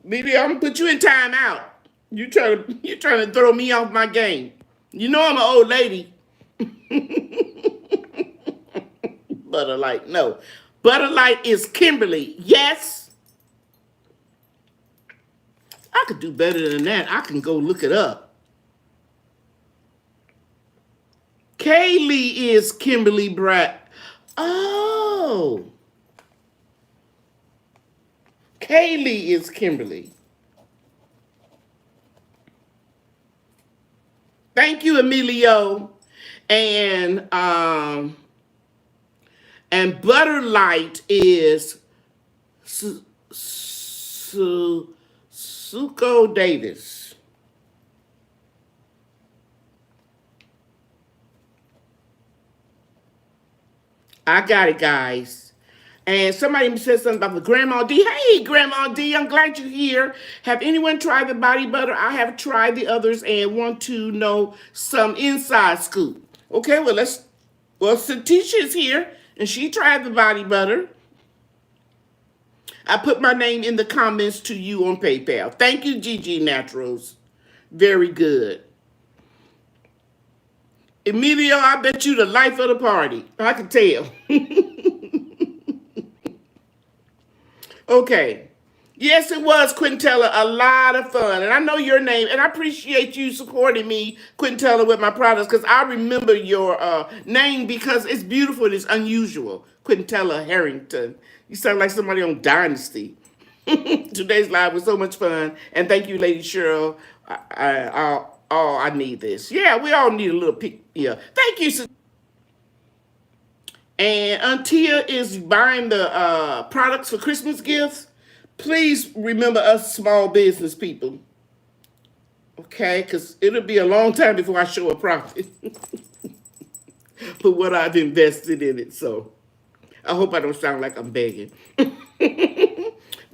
A: Maybe I'm gonna put you in timeout. You trying to throw me off my game. You know I'm an old lady. Butter Light, no. Butter Light is Kimberly. Yes. I could do better than that. I can go look it up. Kaylee is Kimberly Brett. Oh. Kaylee is Kimberly. Thank you, Emilio. And Butter Light is Suzuko Davis. I got it, guys. And somebody said something about the Grandma D. Hey, Grandma D, I'm glad you're here. Have anyone tried the body butter? I have tried the others and want to know some inside scoop. Okay, well, Satisha's here, and she tried the body butter. I put my name in the comments to you on PayPal. Thank you, Gigi Naturals. Very good. Emilio, I bet you the life of the party. I can tell. Okay. Yes, it was, Quintella. A lot of fun. And I know your name, and I appreciate you supporting me, Quintella, with my products, because I remember your name because it's beautiful and it's unusual. Quintella Harrington. You sound like somebody on Dynasty. Today's live was so much fun. And thank you, Lady Cheryl. I need this. Yeah, we all need a little pick. Yeah. Thank you. And Antia is buying the products for Christmas gifts. Please remember us small business people. Okay? Because it'll be a long time before I show a profit for what I've invested in it. So I hope I don't sound like I'm begging.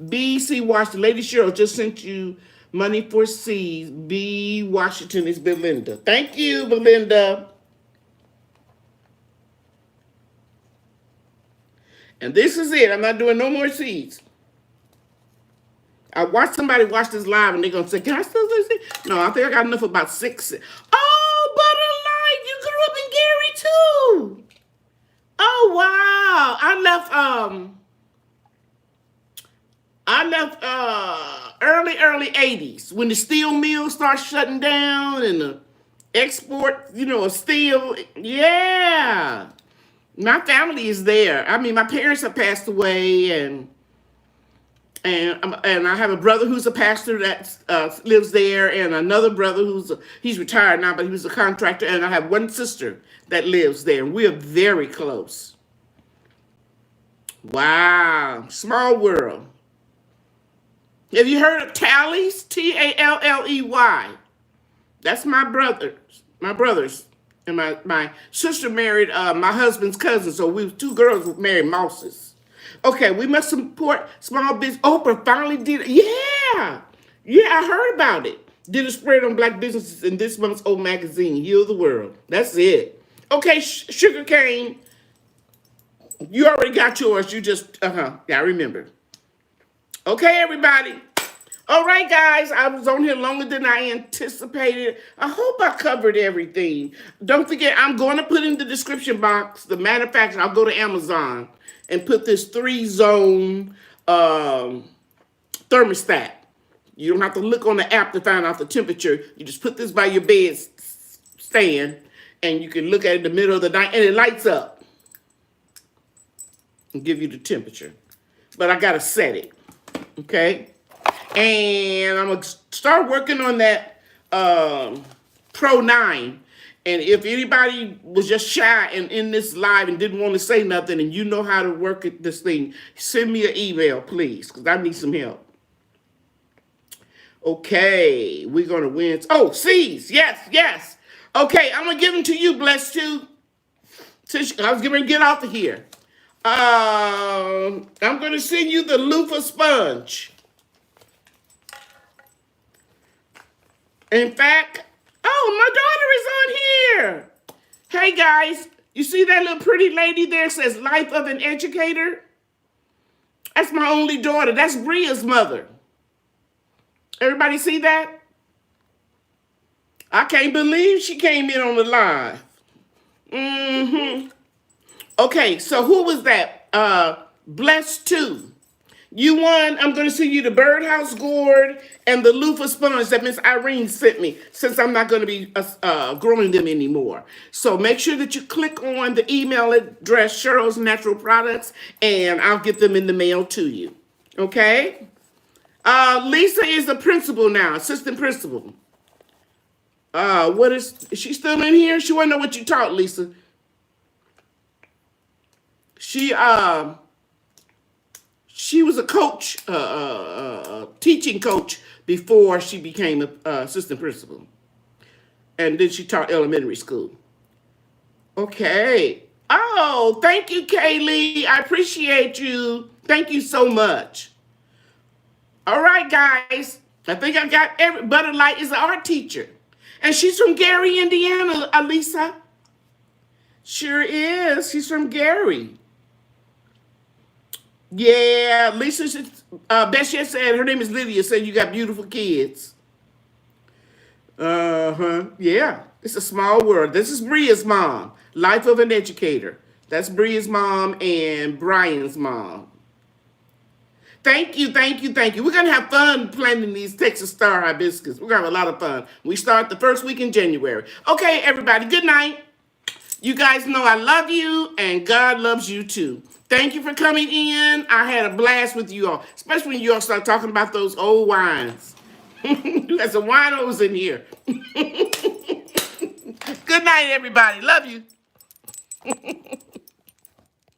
A: BC Washington. Lady Cheryl just sent you money for seeds. B Washington is Belinda. Thank you, Belinda. And this is it. I'm not doing no more seeds. I watched somebody watch this live and they're going to say, can I still do seeds? No, I think I got enough for about 6. Oh, Butterlight, you grew up in Gary too. Oh, wow. I left early 80s when the steel mills start shutting down and the export, of steel. Yeah. My family is there. I mean, my parents have passed away, and I have a brother who's a pastor that lives there, and another brother he's retired now, but he was a contractor, and I have one sister that lives there, and we are very close. Wow, small world. Have you heard of Tallies? Talley? That's my brothers. And my sister married my husband's cousin, so we 2 girls married Mouses. Okay, we must support small business. Oprah finally did it. Yeah, I heard about it. Did a spread on black businesses in this month's old magazine, Heal the World. That's it. Okay, Sugar Cane, you already got yours. You just, yeah, I remember. Okay, everybody. All right, guys, I was on here longer than I anticipated. I hope I covered everything. Don't forget, I'm going to put in the description box the manufacturer. I'll go to Amazon and put this 3-zone thermostat. You don't have to look on the app to find out the temperature. You just put this by your bed stand, and you can look at it in the middle of the night, and it lights up and give you the temperature. But I got to set it, okay? And I'm going to start working on that Pro 9. And if anybody was just shy and in this live and didn't want to say nothing and you know how to work at this thing, send me an email, please, because I need some help. Okay, we're going to win. Oh, C's. Yes. Okay, I'm going to give them to you, Blessed too. I was going to get off of here. I'm going to send you the loofah sponge. In fact, my daughter is on here. Hey, guys, you see that little pretty lady there says Life of an Educator? That's my only daughter. That's Bria's mother. Everybody see that? I can't believe she came in on the live. Okay, so who was that? Blessed 2. You won. I'm going to send you the birdhouse gourd and the loofah sponge that Miss Irene sent me, since I'm not going to be growing them anymore. So make sure that you click on the email address, Cheryl's Natural Products, and I'll get them in the mail to you. Okay? Lisa is the principal now, assistant principal. Is she still in here? She want to know what you taught, Lisa. She was a coach, teaching coach before she became an assistant principal. And then she taught elementary school. Okay. Oh, thank you, Kaylee. I appreciate you. Thank you so much. All right, guys. I think I got Butterlight is an art teacher. And she's from Gary, Indiana, Alisa. Sure is. She's from Gary. Yeah, Lisa, Bessie said, her name is Lydia, said you got beautiful kids. Yeah, it's a small world. This is Bria's mom, Life of an Educator. That's Bria's mom and Brian's mom. Thank you, thank you, thank you. We're going to have fun planting these Texas Star hibiscus. We're going to have a lot of fun. We start the first week in January. Okay, everybody, good night. You guys know I love you, and God loves you too. Thank you for coming in. I had a blast with you all, especially when you all start talking about those old wines. You got some winos in here. Good night, everybody. Love you.